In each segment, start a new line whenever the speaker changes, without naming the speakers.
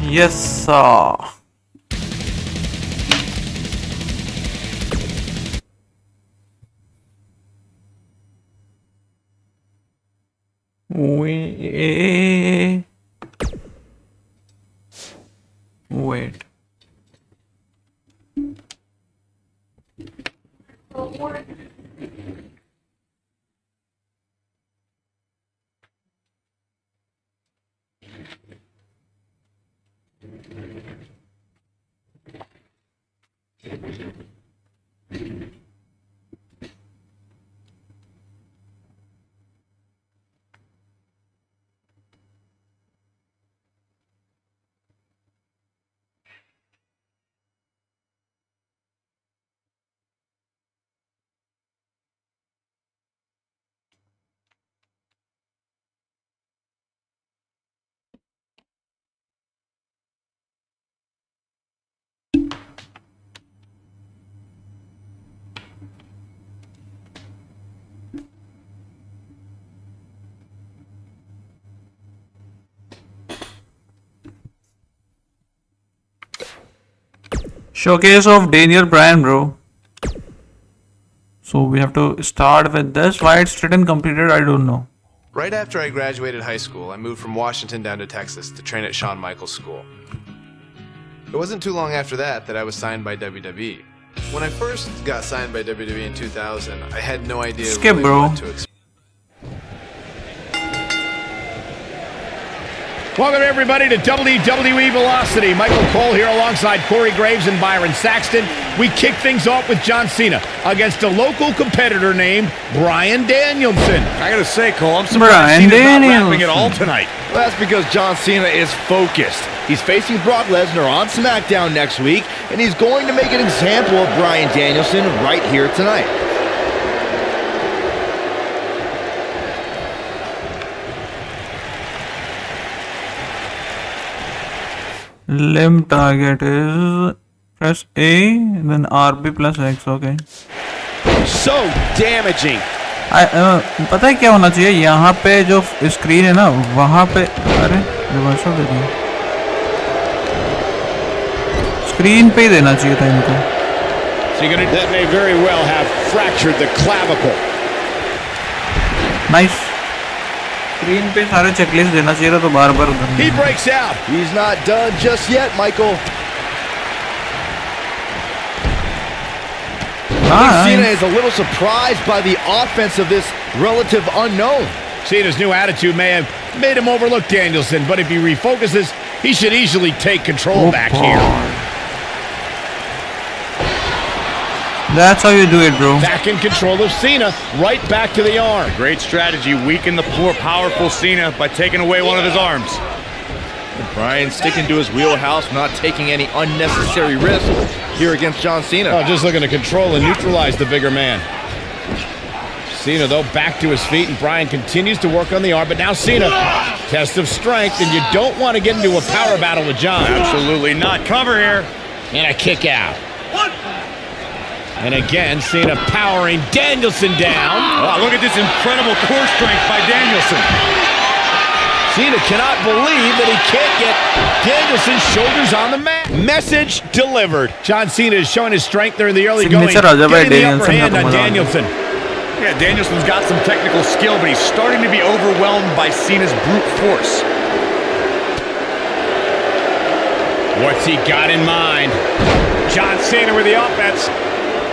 Yes, sir. Wait. Showcase of Daniel Bryan, bro. So we have to start with this. Why it's written completed, I don't know.
Right after I graduated high school, I moved from Washington down to Texas to train at Shawn Michaels School. It wasn't too long after that I was signed by WWE. When I first got signed by WWE in 2000, I had no idea
Skip,
really
bro.
what to expect.
Welcome everybody to WWE Velocity. Michael Cole here alongside Corey Graves and Byron Saxton. We kick things off with John Cena against a local competitor named Bryan Danielson.
I gotta say, Cole, I'm surprised Cena's not rapping at all tonight.
Well, that's because John Cena is focused. He's facing Brock Lesnar on SmackDown next week, and he's going to make an example of Bryan Danielson right here tonight.
Limb target is press A, then RB plus X. Okay.
So damaging.
पता है क्या होना चाहिए यहाँ पे जो screen है ना वहाँ पे अरे रिवर्सल दे दिया स्क्रीन पे ही देना चाहिए था इनको
That may very well have fractured the clavicle.
Nice screen पे सारे चेकलिस्ट देना चाहिए था तो बार-बार
He breaks out.
He's not done just yet, Michael. Cena is a little surprised by the offense of this relative unknown.
Cena's new attitude may have made him overlook Danielson, but if he refocuses, he should easily take control back here.
That's how you do it, bro.
Back in control of Cena, right back to the arm.
Great strategy, weaken the poor, powerful Cena by taking away one of his arms.
Bryan sticking to his wheelhouse, not taking any unnecessary risks here against John Cena.
Oh, just looking to control and neutralize the bigger man. Cena, though, back to his feet, and Bryan continues to work on the arm, but now Cena, test of strength, and you don't want to get into a power battle with John.
Absolutely not. Cover here.
And a kick out. And again, Cena powering Danielson down.
Oh, look at this incredible core strength by Danielson.
Cena cannot believe that he can't get Danielson's shoulders on the mat. Message delivered. John Cena is showing his strength there in the early going, getting the upper hand on Danielson.
Yeah, Danielson's got some technical skill, but he's starting to be overwhelmed by Cena's brute force.
What's he got in mind? John Cena with the offense.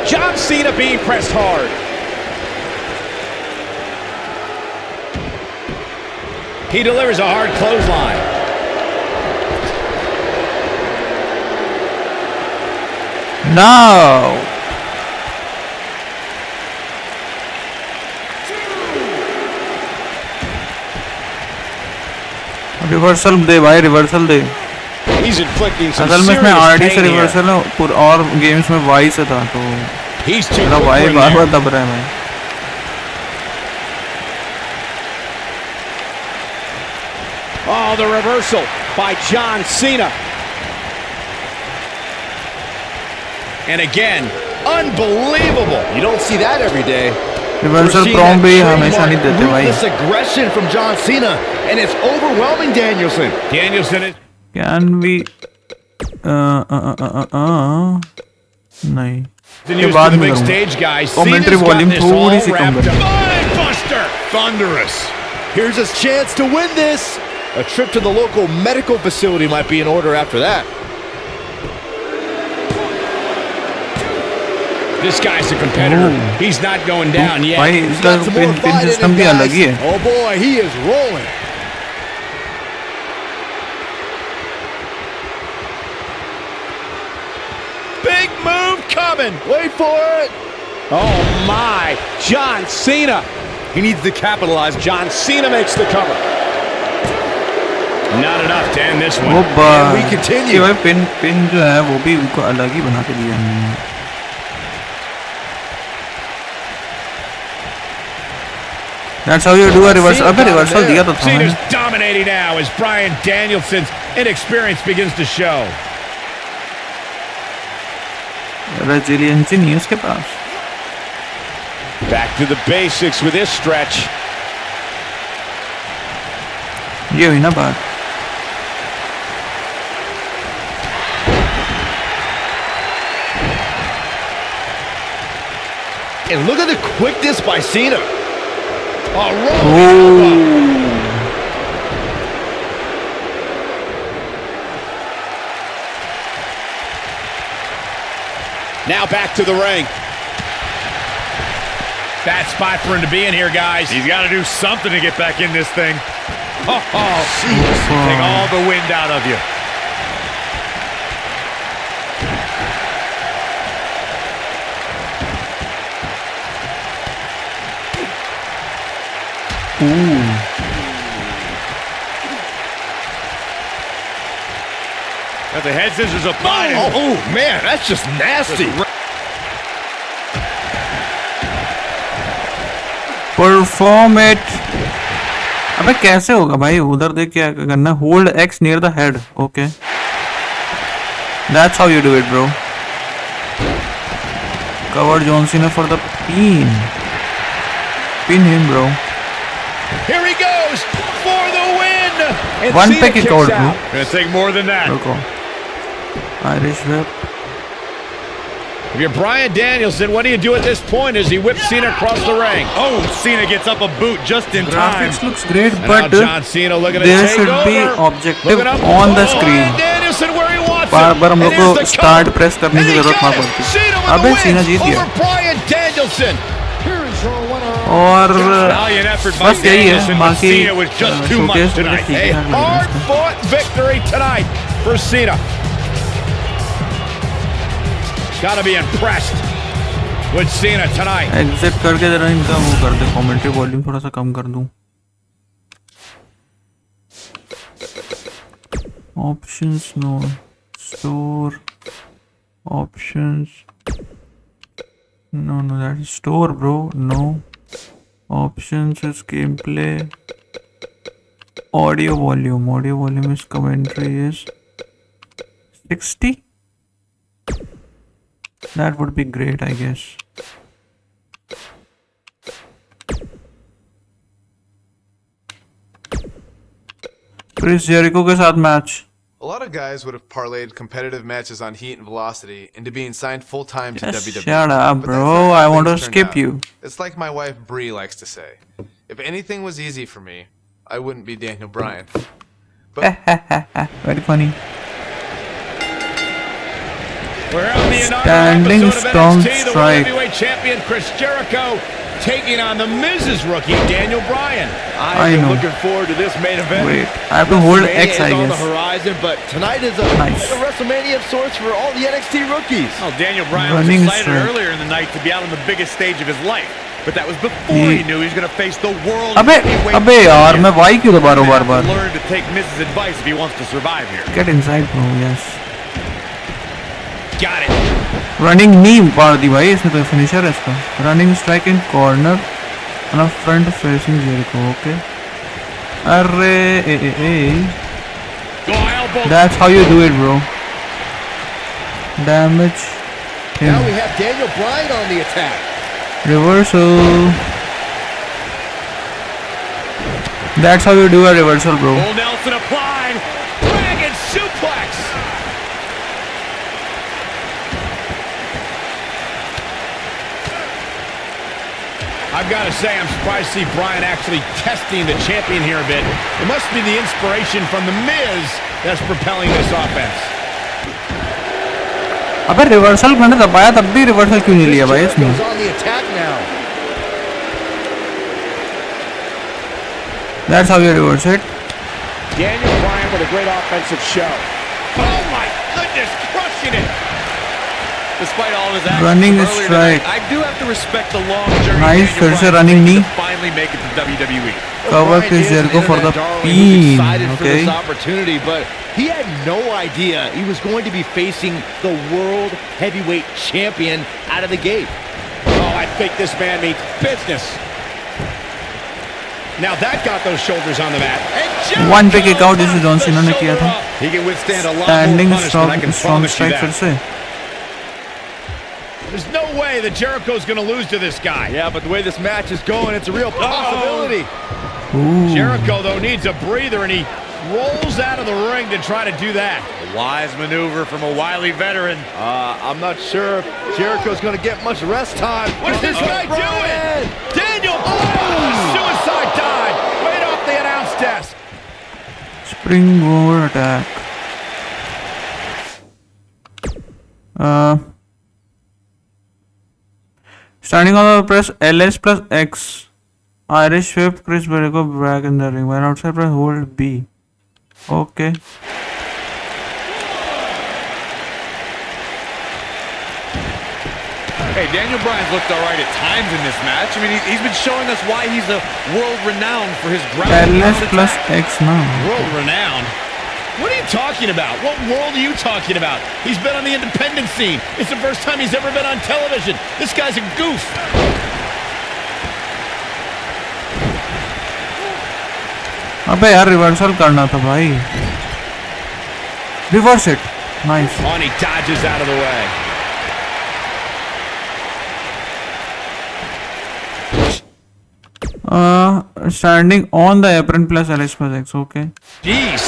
John Cena being pressed hard. He delivers a hard clothesline.
No. Reversal दे भाई reversal दे
He's inflicting some
असल में
serious
इसमें RD से
pain here.
Reversal है और games में Y से था तो
He's too
मेरा
quick
वाई
for him
बार-बार
there.
दब रहा है भाई
Oh, the reversal by John Cena. And again, unbelievable.
You don't see that every day.
Reversal प्रॉम भी हमेशा नहीं देते भाई
Ruthless aggression from John Cena, and it's overwhelming Danielson.
Danielson is
Can we नहीं
Then used to the big stage, guys.
Commentary volume थोड़ी सी कम कर
Buster!
Thunderous. Here's his chance to win this. A trip to the local medical facility might be in order after that.
This guy's a competitor. He's not going down yet.
भाई इसका
Got some more
pin
fight in
system
him,
भी अलग
guys.
ही है
Oh boy, he is rolling.
Big move coming.
Wait for it.
Oh my. John Cena.
He needs to capitalize.
John Cena makes the cover. Not enough to end this
वो
one.
we continue.
भाई pin जो है वो भी उनको अलग ही बना के दिया है That's how you do a reversal. अबे reversal दिया तो था
Cena's
मैंने
dominating now as Bryan Danielson's inexperience begins to show.
Resiliency नहीं है उसके पास
Back to the basics with this stretch.
ये हुई ना बात
And look at the quickness by Cena.
Oh, rolling. Now back to the ring. Bad spot for him to be in here, guys.
He's got to do something to get back in this thing.
Oh,
Take all the wind out of you. Got the head scissors up.
Oh man, that's just nasty.
Perform it अबे कैसे होगा भाई उधर देख क्या करना hold x near the head okay that's how you do it bro cover John Cena for the pin him bro
here he goes for the win. And
One
Cena
pick it
kicks
out,
out.
Gonna take more than that.
रुको Irish whip
If you're Bryan Danielson, what do you do at this point as he whips Cena across the ring?
Oh, Cena gets up a boot just in time.
graphics looks great
And
but
now John Cena looking to
there
take
should be
over.
objective
Looking up.
on the
Oh,
screen
Bryan Danielson where he wants
bar
it.
बार हम लोग
And here's
को
the
start
cover.
Press करने
And
की
he
जरूरत ना
got it.
पड़ती
Cena with
अबे
the
सीना
win
जीत
over
गया
Bryan Danielson.
और
Valiant effort by
बस यही है
Danielson, but
बाकी
Cena was just too much
showcase
tonight.
ठीक
A
ठाक लग रहा है इसका।
hard-fought victory tonight for Cena. Got to be impressed with Cena tonight.
Exit करके जरा इनका वो कर दे कमेंट्री वॉल्यूम थोड़ा सा कम कर दूं options no store options no that is store bro no options is gameplay audio volume is commentary is 60 that would be great I guess Chris Jericho के साथ match
A lot of guys would have parlayed competitive matches on Heat and Velocity into being signed full-time to
Just
WWE.
shut up,
But that's
bro.
not how
I want to
things turned
skip
out.
you.
It's like my wife Bree likes to say. If anything was easy for me, I wouldn't be Daniel Bryan.
very funny
We're on the inaugural
Standing
episode of
strong
NXT, the World
strike.
Heavyweight Champion Chris Jericho taking on the Miz's rookie Daniel Bryan.
I
I've been
know.
looking forward to this main event.
wait I have to hold
WrestleMania
X I
is on the
guess
horizon, but tonight is a,
Nice.
like a WrestleMania of sorts for all the NXT rookies.
Oh, Daniel Bryan
Running
was excited
strike.
earlier in the night to be out on the biggest stage of his life. But that was before
Ye-
he knew he was going to face the world
अबे
heavyweight
अबे यार
champion.
मैं Y क्यों दबा रहा हूँ
He's
bar
gonna have to
bar
learn to take Mrs. advice if he wants to survive here.
get inside bro yes
Got it.
running knee मार दी भाई इसने तो finisher है इसका running strike in corner on a front facing Jericho okay अरे
Go elbow.
that's how you do it bro damage
Now
him
we have Daniel Bryan on the attack.
reversal that's how you do a reversal bro
Full Nelson applied. Dragon super I've got to say, I'm surprised to see Bryan actually testing the champion here a bit. It must be the inspiration from The Miz that's propelling this offense.
अबे reversal मैंने दबाया तब भी reversal क्यों नहीं लिया भाई इसने?
on the attack now.
That's how you reverse it.
Daniel Bryan with a great offensive show. Oh my goodness, crushing it.
Despite all of his actions
Running
from earlier
strike.
tonight, I do have to respect the long journey.
Nice,
Daniel
फिर से
Bryan
running
taken
knee.
to finally make it to WWE.
Cover Chris Jericho for the pin.
Excited for
Okay.
this opportunity, but he had no idea he was going to be facing the World Heavyweight Champion out of the gate.
Oh, I think this man means business. Now that got those shoulders on the mat. And
One पे kick out जिसे John Cena ने किया था.
He can withstand a lot
Standing
more punishment, I can
strong
promise you
strike फिर
that.
से.
There's no way that Jericho's going to lose to this guy.
Yeah, but the way this match is going, it's a real possibility.
Ooh.
Jericho, though, needs a breather, and he rolls out of the ring to try to do that.
A wise maneuver from a wily veteran.
I'm not sure if Jericho's going to get much rest time.
What's this guy doing? Daniel Bryan, suicide dive, right off the announce desk.
Springboard attack. Standing on the press LS plus X. Irish whip, Chris Jericho back in the ring. When outside press hold B. Okay.
Hey, Daniel Bryan's looked all right at times in this match. I mean, he's been showing us why he's a world renowned for his ground and
LS
pound
plus
attack.
X now.
World renowned? What are you talking about? What world are you talking about? He's been on the independent scene. It's the first time he's ever been on television. This guy's a goof.
अबे यार reversal करना था भाई. Reverse it. Nice.
Oh, and he dodges out of the way.
Standing on the apron plus LS plus X. Okay.
Jeez.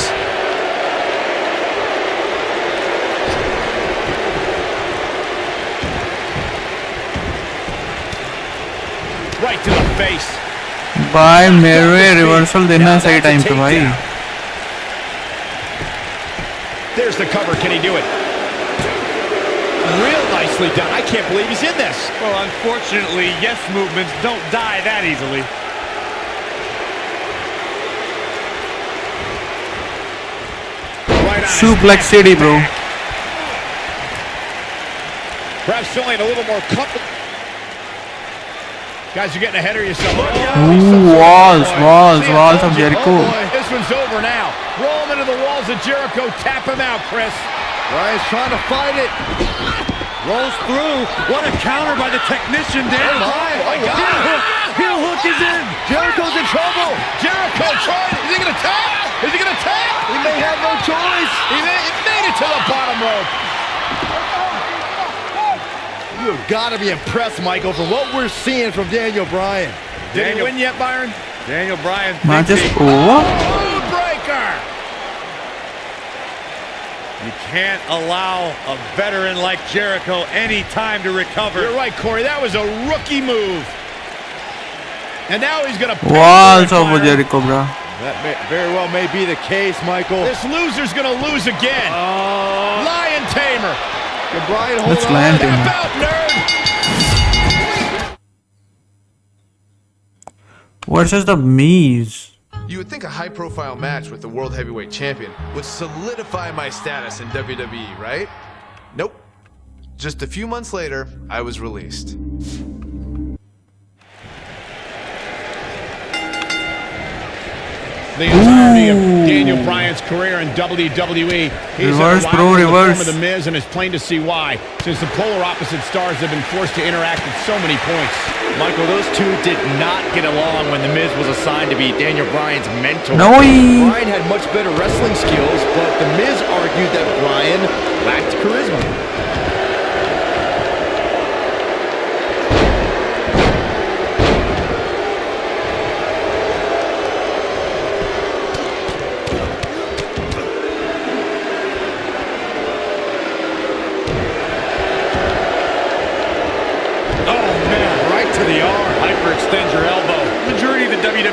Right to the face.
By मेरे reversal देना है सही time पे भाई.
There's the cover. Can he do it? Real nicely done. I can't believe he's in this.
Well, unfortunately, yes movements don't die that easily.
Right on his
Suplex
neck.
City, bro.
Perhaps feeling a little more comfortable. Guys, you're getting ahead of yourself.
Ooh, walls of Jericho.
This one's over now. Roll him into the walls of Jericho. Tap him out, Chris.
Bryan's trying to fight it.
Rolls through. What a counter by the technician, Daniel Bryan.
Oh, my God.
Heel hook is in.
Jericho's in trouble.
Jericho trying. Is he going to tap? Is he going to tap?
He may have no choice.
He made it to the bottom rope.
You've got to be impressed, Michael, for what we're seeing from Daniel Bryan.
Did he win yet, Byron?
Daniel Bryan
Match is
thinks
over.
Breaker.
you can't allow a veteran like Jericho any time to recover.
You're right, Corey. That was a rookie move. And now he's going to
Walls of Jericho, bro.
That very well may be the case, Michael.
This loser's going to lose again. Lion Tamer.
Can Bryan hold
Let's
on?
land him.
Tap out, nerd.
Versus the Miz.
You would think a high-profile match with the World Heavyweight Champion would solidify my status in WWE, right? Nope. Just a few months later, I was released.
The entirety of Daniel Bryan's career in WWE. He's
Reverse,
a
bro,
rival in the form
reverse.
of The Miz, and it's plain to see why, since the polar opposite stars have been forced to interact at so many points.
Michael, those two did not get along when The Miz was assigned to be Daniel Bryan's mentor.
No.
Bryan had much better wrestling skills, but The Miz argued that Bryan lacked charisma.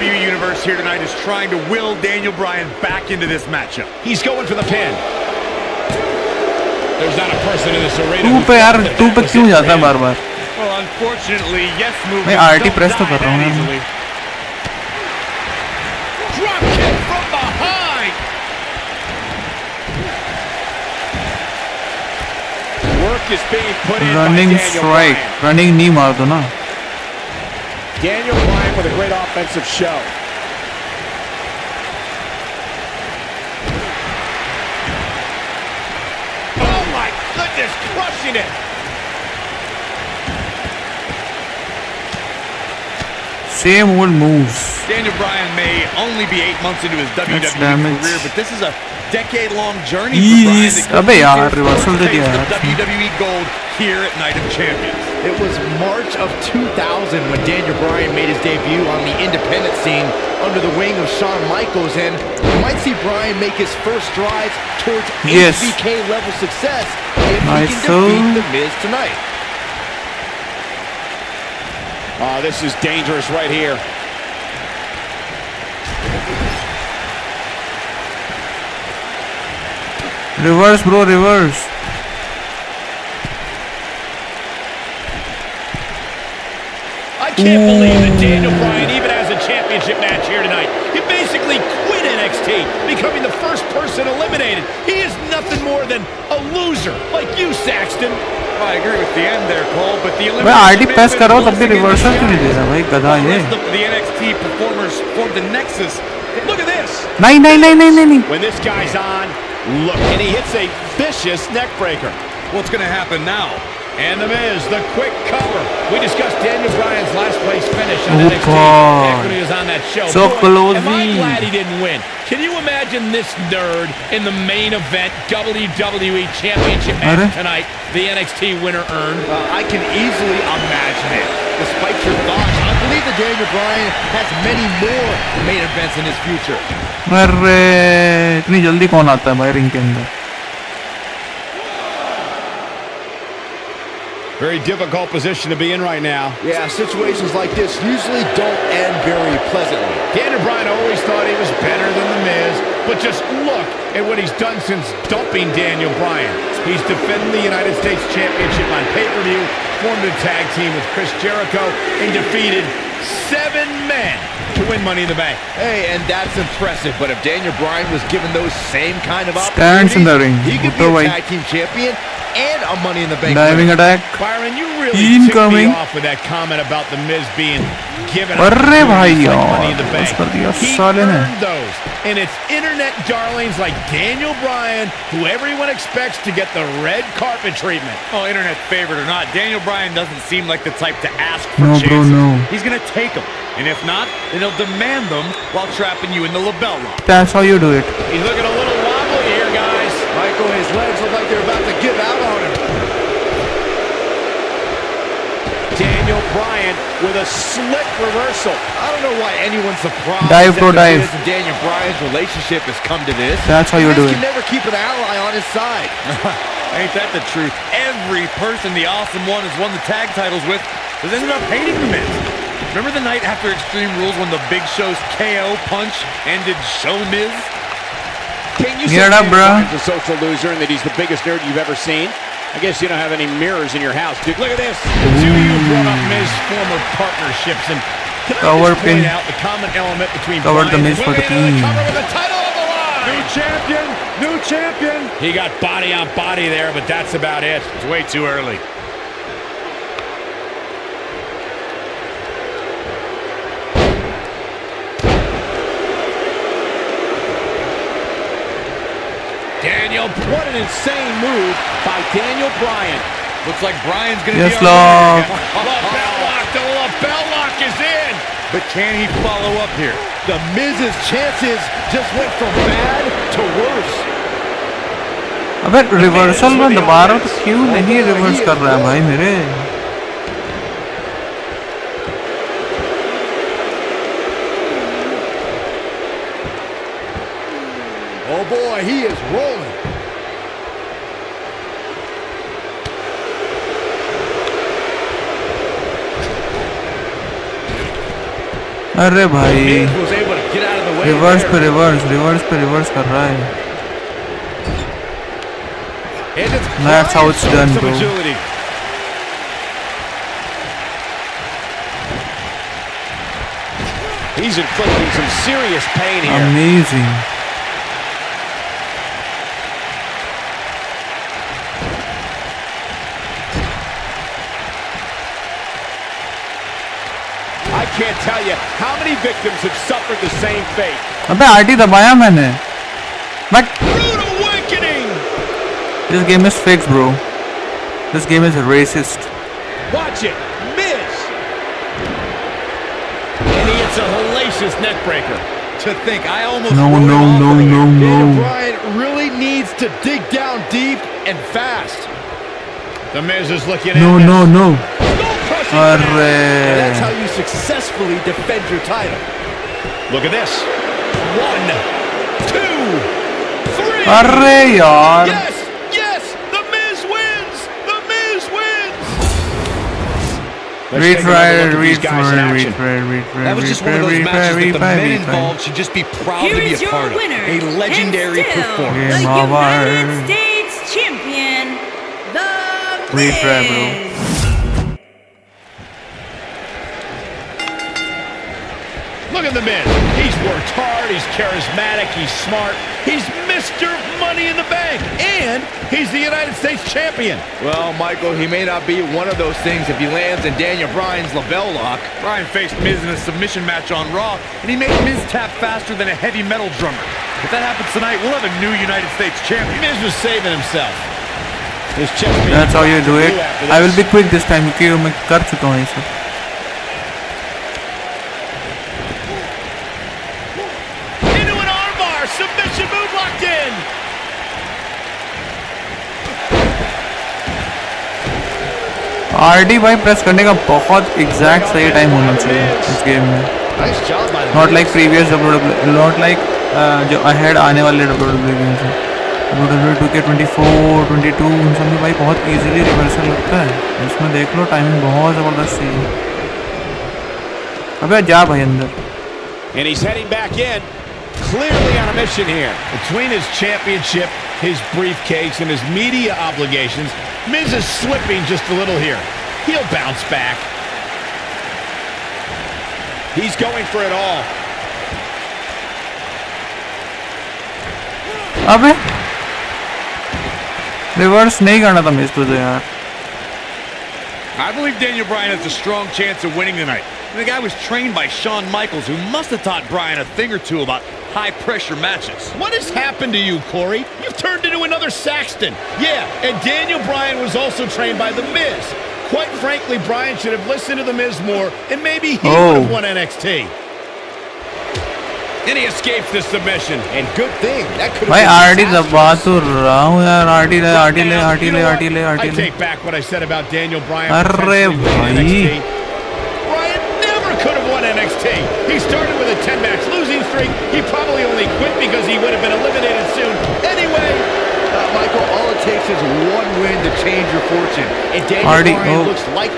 WWE Universe here tonight is trying to will Daniel Bryan back into this matchup.
He's going for the pin. There's not a person in this arena.
तू पे यार तू पे क्यों जाता है बार-बार?
Well, unfortunately, yes move.
मैं RT press तो कर रहा हूँ यार.
Drop kick from behind. Work is being put in
Running
by Daniel
strike,
Bryan.
running knee मार दो ना.
Daniel Bryan with a great offensive show. Oh my goodness, crushing it.
Same old moves.
Daniel Bryan may only be 8 months into his WWE
damage.
career, but this is a decade-long journey for
Easy.
Bryan. that could
अबे
lead
यार,
to his
reversal
first
दे दिया
taste
यार.
of WWE gold here at Night of Champions.
It was March of 2000 when Daniel Bryan made his debut on the independent scene under the wing of Shawn Michaels, and we might see Bryan make his first strides towards
Yes.
HBK level success if
Nice.
he can defeat The Miz tonight.
Oh, this is dangerous right here.
Reverse, bro, reverse.
I can't believe that Daniel Bryan even has a championship match here tonight. He basically quit NXT, becoming the first person eliminated. He is nothing more than a loser, like you, Saxton.
Well, I agree with the end there, Cole, but the
मैं RT
elimination
press कर रहा हूँ तब भी
once again
reversal क्यों नहीं दे रहा भाई गधा
the
ये.
rest of the NXT performers formed a nexus.
Look at this.
नहीं नहीं नहीं नहीं नहीं नहीं.
When this guy's on, look, and he hits a vicious neck breaker.
What's going to happen now?
And The Miz, the quick cover. We discussed Daniel Bryan's last place finish on
Oh,
NXT
God.
back when he was on that show.
So
Boy, am I
closey.
glad he didn't win. Can you imagine this nerd in the main event WWE Championship match
Are?
tonight? The NXT winner earned.
I can easily imagine it. Despite your thoughts, I believe that Daniel Bryan has many more main events in his future.
अरे इतनी जल्दी कौन आता है भाई ring के अंदर.
Very difficult position to be in right now.
Yeah, situations like this usually don't end very pleasantly.
Daniel Bryan always thought he was better than The Miz, but just look at what he's done since dumping Daniel Bryan. He's defending the United States Championship on pay-per-view, formed a tag team with Chris Jericho, and defeated 7 men to win Money in the Bank.
Hey, and that's impressive, but if Daniel Bryan was given those same kind of
Stands in the ring.
opportunities, he could be
Bhutto
a
bhai.
tag team champion and a Money in the Bank
Diving
winner.
attack.
Byron, you really ticked
Incoming.
me off with that comment about The Miz being given
अरे भाई
opportunities like
यार,
Money in the Bank.
बस कर दिया
He
साले ने.
earned those, and it's internet darlings like Daniel Bryan who everyone expects to get the red carpet treatment.
Oh, internet favorite or not, Daniel Bryan doesn't seem like the type to ask for
No,
chances.
bro, no.
He's going to take them. And if not, then he'll demand them while trapping you in the label lock.
That's how you do it.
He's looking a little wobbly here, guys.
Michael, his legs look like they're about to give out on him.
Daniel Bryan with a slick reversal.
I don't know why anyone's surprised
Dive,
that
bro,
The
dive.
Miz and Daniel Bryan's relationship has come to this.
That's how you
Miz
do
can
it.
never keep an ally on his side.
Ain't that the truth? Every person the Awesome One has won the tag titles with has ended up hating the Miz. Remember the night after Extreme Rules when the Big Show's KO punch ended Show Miz?
Can you
Get
say
up,
Daniel
bro.
Bryan's a social loser and that he's the biggest nerd you've ever seen? I guess you don't have any mirrors in your house, dude. Look at this. The two of you brought up Miz's former partnerships, and can I
Cover
just point
pin.
out the common element between
Covered the
Bryan
Miz for the
and
pin.
cover with the title on the line.
New champion! New champion!
He got body on body there, but that's about it.
It's way too early.
Daniel, what an insane move by Daniel Bryan.
Looks like Bryan's going to
Yes,
be our
love.
Lapel lock, the lapel lock is in.
But can he follow up here?
The Miz's chances just went from bad to worse.
अबे reversal में दोबारा तो क्यों नहीं reverse कर रहा है भाई मेरे.
Oh boy, he is rolling.
अरे भाई
Miz was able to get out of the way
reverse
there.
पे रिवर्स कर रहा है.
And it's
That's how
Bryan
it's
showing
done,
some
bro.
agility. He's inflicting some serious pain here.
Amazing.
I can't tell you how many victims have suffered the same fate.
अबे RT दबाया मैंने. But
Rude awakening!
this game is fixed, bro. This game is racist.
Watch it, Miz! And he hits a hellacious neck breaker.
To think, I almost
No,
wrote
no,
it off
no,
earlier.
no,
Daniel
no.
Bryan really needs to dig down deep and fast.
The Miz is looking
No,
at
no,
this.
no.
Skull-crushing match. And that's how
अरे
you successfully defend your title.
Look at this. 1, 2, 3.
अरे यार.
Yes! Yes! The Miz wins! The Miz wins!
Let's take another look at these guys in action.
That was just one of those matches that the men involved should just be proud
Here
to be
is
a
your
part of.
winner,
A legendary
and still
performance.
the
Game over.
United States Champion, The
Retry, bro.
Miz.
Look at the Miz. He's worked hard, he's charismatic, he's smart. He's Mr. Money in the Bank, and he's the United States Champion.
Well, Michael, he may not be one of those things if he lands in Daniel Bryan's label lock.
Bryan faced Miz in a submission match on Raw, and he made Miz tap faster than a heavy metal drummer. If that happens tonight, we'll have a new United States champion.
Miz was saving himself. His chest being
That's how you do it.
blue after
I will
this.
be quick this time क्योंकि मैं कर चुका हूँ ये सब.
Into an armbar, submission move locked in.
RD भाई press करने का बहुत एग्जैक्ट सही टाइम होना चाहिए इस गेम में.
Nice job by the
Not
Miz.
like previous WWE, not like जो ahead आने वाले WWE गेम्स हैं. WWE 2K24, 22 उन सब में भाई बहुत इजीली रिवर्सल लगता है. इसमें देख लो टाइमिंग बहुत ज़बरदस्त है. अबे जा भाई अंदर.
And he's heading back in. Clearly on a mission here.
Between his championship, his briefcase, and his media obligations, Miz is slipping just a little here. He'll bounce back. He's going for it all.
अबे reverse नहीं करना था miss तुझे यार.
I believe Daniel Bryan has a strong chance of winning tonight. And the guy was trained by Shawn Michaels, who must have taught Bryan a thing or two about high-pressure matches.
What has happened to you, Corey? You've turned into another Saxton. Yeah, and Daniel Bryan was also trained by The Miz. Quite frankly, Bryan should have listened to The Miz more, and maybe he would have won NXT. And he escapes this submission.
And good thing. That could
भाई
have
RD
been
दबा
disastrous.
तो रहा हूँ यार. RD ले
Look
RD ले
now,
RD
you
ले
know
RD ले
what?
आरडी
I
ले.
take back what I said about Daniel Bryan.
अरे
potentially winning
भाई.
NXT. Bryan never could have won NXT. He started with a 10-match losing streak. He probably only quit because he would have been eliminated soon. Anyway,
Michael, all it takes is one win to change your fortune. And Daniel
Already-
Bryan
oh.
looks like...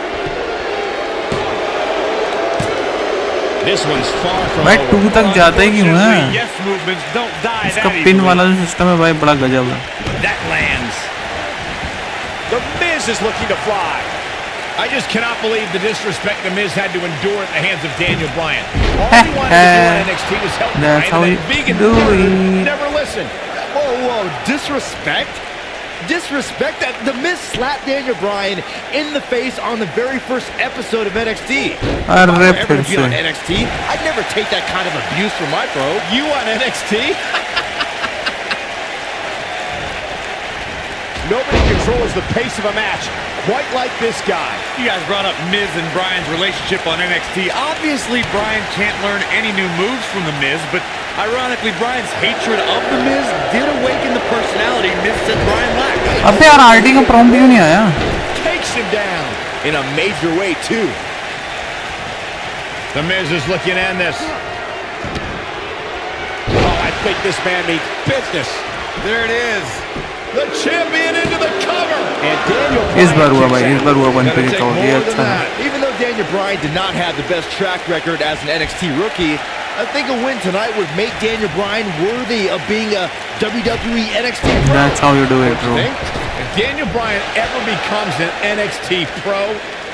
this one's far from
भाई
over.
2 तक जाता ही क्यों है?
Yes movements don't die
इसका
that
pin
easily.
वाला जो system है भाई बड़ा गजब है.
That lands.
The Miz is looking to fly.
I just cannot believe the disrespect The Miz had to endure at the hands of Daniel Bryan. All he wanted to do on NXT was help
That's
Bryan,
how
and
you
that vegan
do
bastard
it.
never listened.
Whoa, disrespect? Disrespect that the Miz slapped Daniel Bryan in the face on the very first episode of NXT. If I
अरे
were ever
फिर
to be on
से.
NXT, I'd never take that kind of abuse from my bro.
You on NXT?
Nobody controls the pace of a match quite like this guy.
You guys brought up Miz and Bryan's relationship on NXT. Obviously, Bryan can't learn any new moves from The Miz, but ironically, Bryan's hatred of The Miz did awaken the personality Miz said Bryan lacked.
अबे यार RD का prompt क्यों नहीं आया?
Takes him down in a major way, too.
The Miz is looking to end this.
Oh, I think this man means business.
There it is.
The champion into the cover.
And Daniel
इस बार हुआ
Bryan
भाई,
kicks
इस बार हुआ 1
Gotta
पे
take
record, ये
more than
अच्छा है.
that.
Even though Daniel Bryan did not have the best track record as an NXT rookie, I think a win tonight would make Daniel Bryan worthy of being a WWE NXT pro.
That's how you do it, bro.
If Daniel Bryan ever becomes an NXT pro,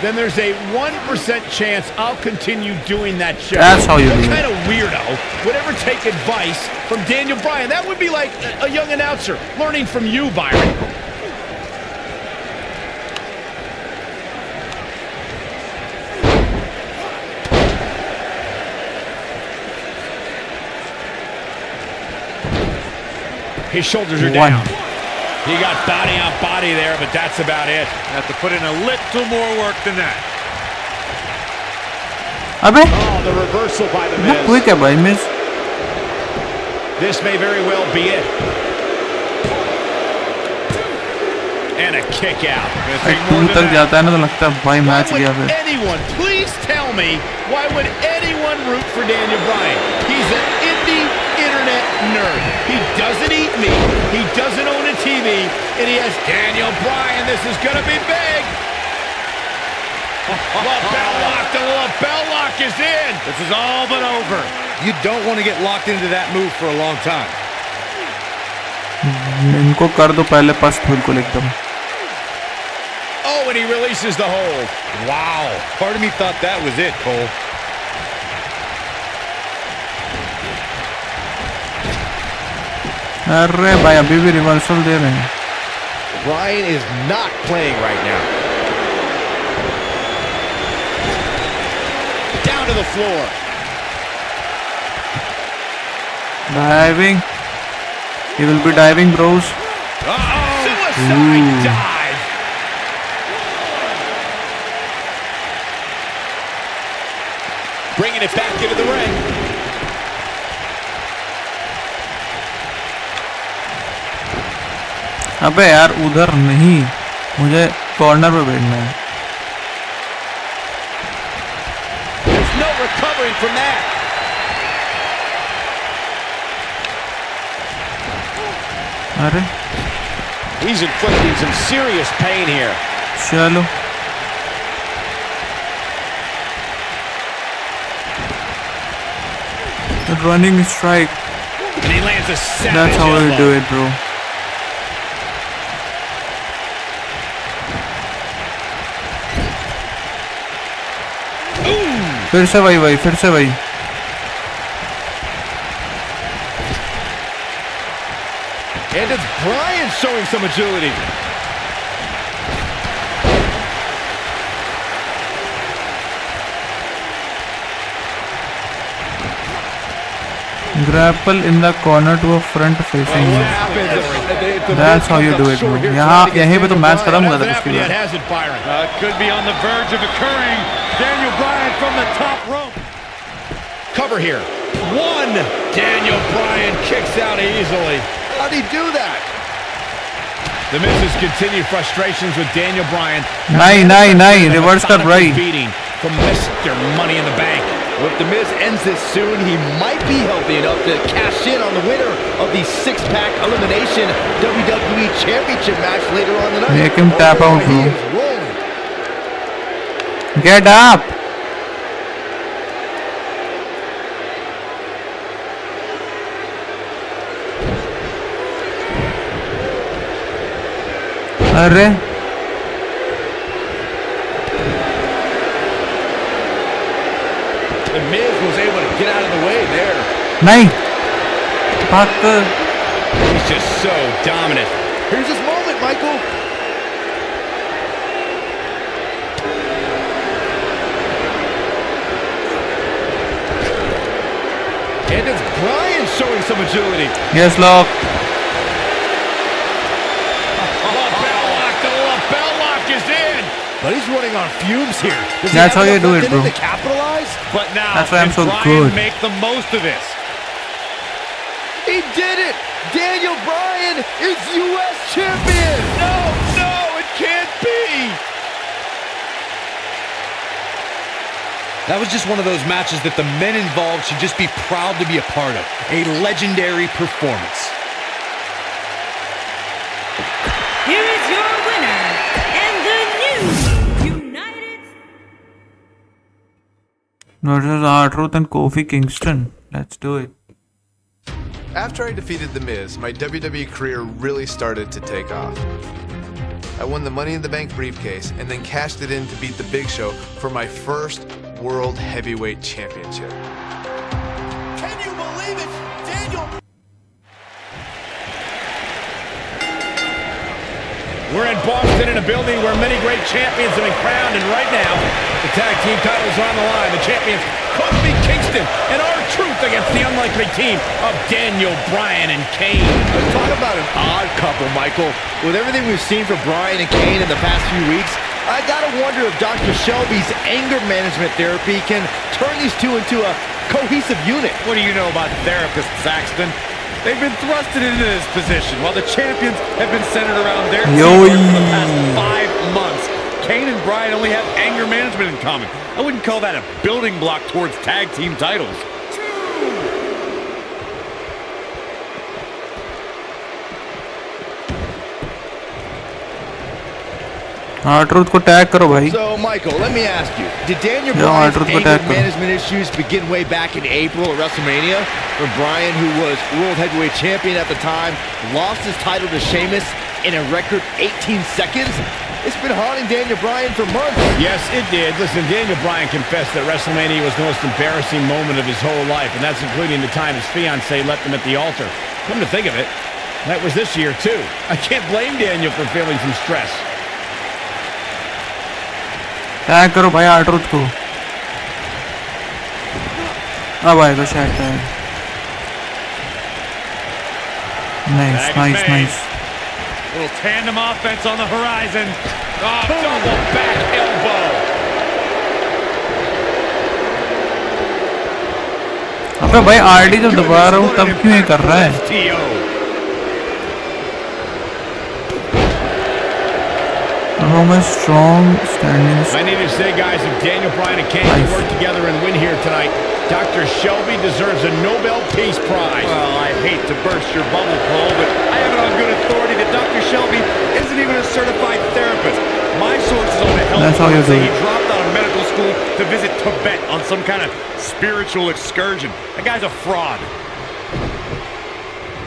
then there's a 1% chance I'll continue doing that show.
That's how you
what
do it.
kind of weirdo would ever take advice from Daniel Bryan? That would be like a young announcer learning from you, Byron. His shoulders are
One.
down. He got body on body there, but that's about it.
Have to put in a little more work than that.
अबे
Oh, the reversal by the
इतना
Miz.
Quick है भाई miss.
This may very well be it. And a kick out.
Gonna take
two
more than
तक
that.
जाता है ना तो लगता है भाई
Why
मैच गया
would
फिर.
anyone, please tell me, why would anyone root for Daniel Bryan? He's an indie internet nerd. He doesn't eat meat. He doesn't own a TV. And he has Daniel Bryan. This is going to be big. Lapel lock. The lapel lock is in.
This is all but over. You don't want to get locked into that move for a long time.
इनको कर दो पहले पस्त बिल्कुल एकदम.
Oh, and he releases the hold.
Wow. Part of me thought that was it, Cole.
अरे भाई अभी भी रिवर्सल दे रहे हैं.
Bryan is not playing right now. Down to the floor.
Diving. He will be diving, bros.
Suicide dive. Bringing it back into the ring.
अबे यार उधर नहीं, मुझे कॉर्नर पे बैठना है.
There's no recovering from that.
अरे
He's inflicting some serious pain here.
चलो. The running strike.
And he lands a savage
That's how we
elbow.
do it, bro. फिर से वही फिर से वही.
And it's Bryan showing some agility.
Grapple in the corner to a front facing. That's how you do it, bro. यहाँ यहीं पे तो मैच खत्म हुआ था
Hasn't
उसके
happened yet,
बाद.
has it, Byron?
Could be on the verge of occurring. Daniel Bryan from the top rope.
Cover here. One. Daniel Bryan kicks out easily.
How'd he do that?
The Miz's continued frustrations with Daniel Bryan.
नहीं reverse कर भाई.
Beating from Mr. Money in the Bank.
Well, if The Miz ends this soon, he might be healthy enough to cash in on the winner of the six-pack elimination WWE Championship match later on tonight.
Make him tap out,
He
bro.
is rolling.
Get up. अरे
The Miz was able to get out of the way there.
नहीं भाग.
He's just so dominant.
Here's his moment, Michael. And it's Bryan showing some agility.
Yes, lock.
Lapel lock. The lapel lock is in.
But he's running on fumes here. Does he
That's
have
how you
enough
do
left
it,
in him
bro.
to capitalize?
But now,
That's why I'm
can
so
Bryan
good.
make the most of this?
He did it! Daniel Bryan is U.S. champion!
No, it can't be.
That was just one of those matches that the men involved should just be proud to be a part of. A legendary performance.
here is your winner and the new United
versus R-Truth and Kofi Kingston. Let's do it.
After I defeated The Miz, my WWE career really started to take off. I won the Money in the Bank briefcase and then cashed it in to beat The Big Show for my first World Heavyweight Championship.
Can you believe it? Daniel.
We're in Boston in a building where many great champions have been crowned, and right now, the tag team titles are on the line. The champions, Kofi Kingston and R-Truth against the unlikely team of Daniel Bryan and Kane.
Talk about an odd couple, Michael. With everything we've seen from Bryan and Kane in the past few weeks, I gotta wonder if Dr. Shelby's anger management therapy can turn these two into a cohesive unit.
What do you know about therapists, Saxton? They've been thrusted into this position while the champions have been centered around their team for the past 5 months. Kane and Bryan only have anger management in common. I wouldn't call that a building block towards tag team titles.
R-Truth को tag करो भाई.
So, Michael, let me ask you, did Daniel
Yeah,
Bryan's
R-Truth को
anger
tag करो.
management issues begin way back in April at WrestleMania, when Bryan, who was World Heavyweight Champion at the time, lost his title to Sheamus in a record 18 seconds? It's been haunting Daniel Bryan for months.
Yes, it did. Listen, Daniel Bryan confessed that WrestleMania was the most embarrassing moment of his whole life, and that's including the time his fiancée left him at the altar. Come to think of it, that was this year, too. I can't blame Daniel for feeling some stress.
Tag करो भाई R-Truth को. अब आएगा शायद tag. Nice,
Tag is
nice,
made.
nice.
Little tandem offense on the horizon. Oh, double back elbow.
अबे भाई RD जब दबा रहा हूँ तब क्यों ये कर रहा है?
STO.
Strong standing.
I need to say, guys, if Daniel Bryan and Kane can work together and win here tonight, Dr. Shelby deserves a Nobel Peace Prize.
Well, I hate to burst your bubble, Cole, but I have it on good authority that Dr. Shelby isn't even a certified therapist. My sources on the health
That's how you
say
do
he
it.
dropped out of medical school to visit Tibet on some kind of spiritual excursion. That guy's a fraud.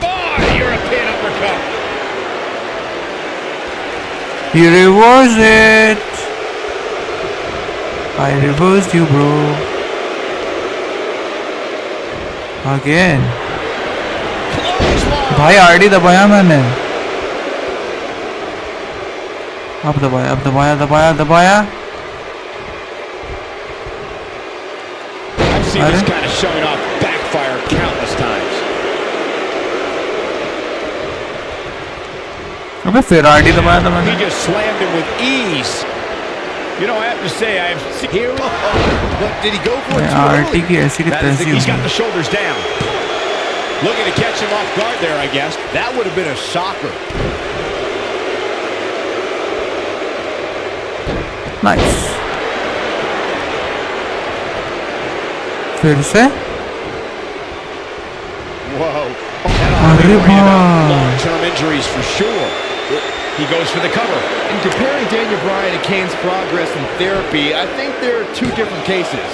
Oh, European uppercut.
He reversed it. I reversed you, bro. Again. भाई RD दबाया मैंने. अब दबाया, अब दबाया, दबाया, दबाया.
I've seen this kind of showing off backfire countless times.
अबे फिर RD दबाया था
He
मैंने.
just slammed him with ease. You know, I have to say, I've seen here.
But did he go for it too
RT
early?
की ऐसी की तैसी
He's got
होगी.
the shoulders down. Looking to catch him off guard there, I guess.
That would have been a shocker.
Nice. फिर से.
Whoa.
अरे वाह.
Long-term injuries for sure.
He goes for the cover.
In comparing Daniel Bryan and Kane's progress in therapy, I think there are two different cases.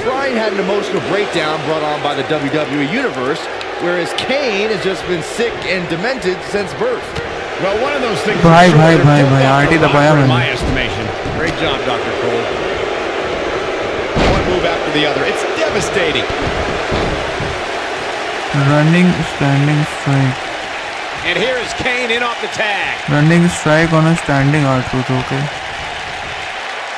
Bryan had an emotional breakdown brought on by the WWE Universe, whereas Kane has just been sick and demented since birth.
Well, one of those things.
Bhai,
for sure,
bhai,
they're
bhai,
both
bhai,
off
RT
the
दबाया
rocker in
मैंने.
my estimation.
Great job, Dr. Cole.
One move after the other. It's devastating.
Running standing strike.
And here is Kane in off the tag.
Running strike on a standing R-Truth. Okay.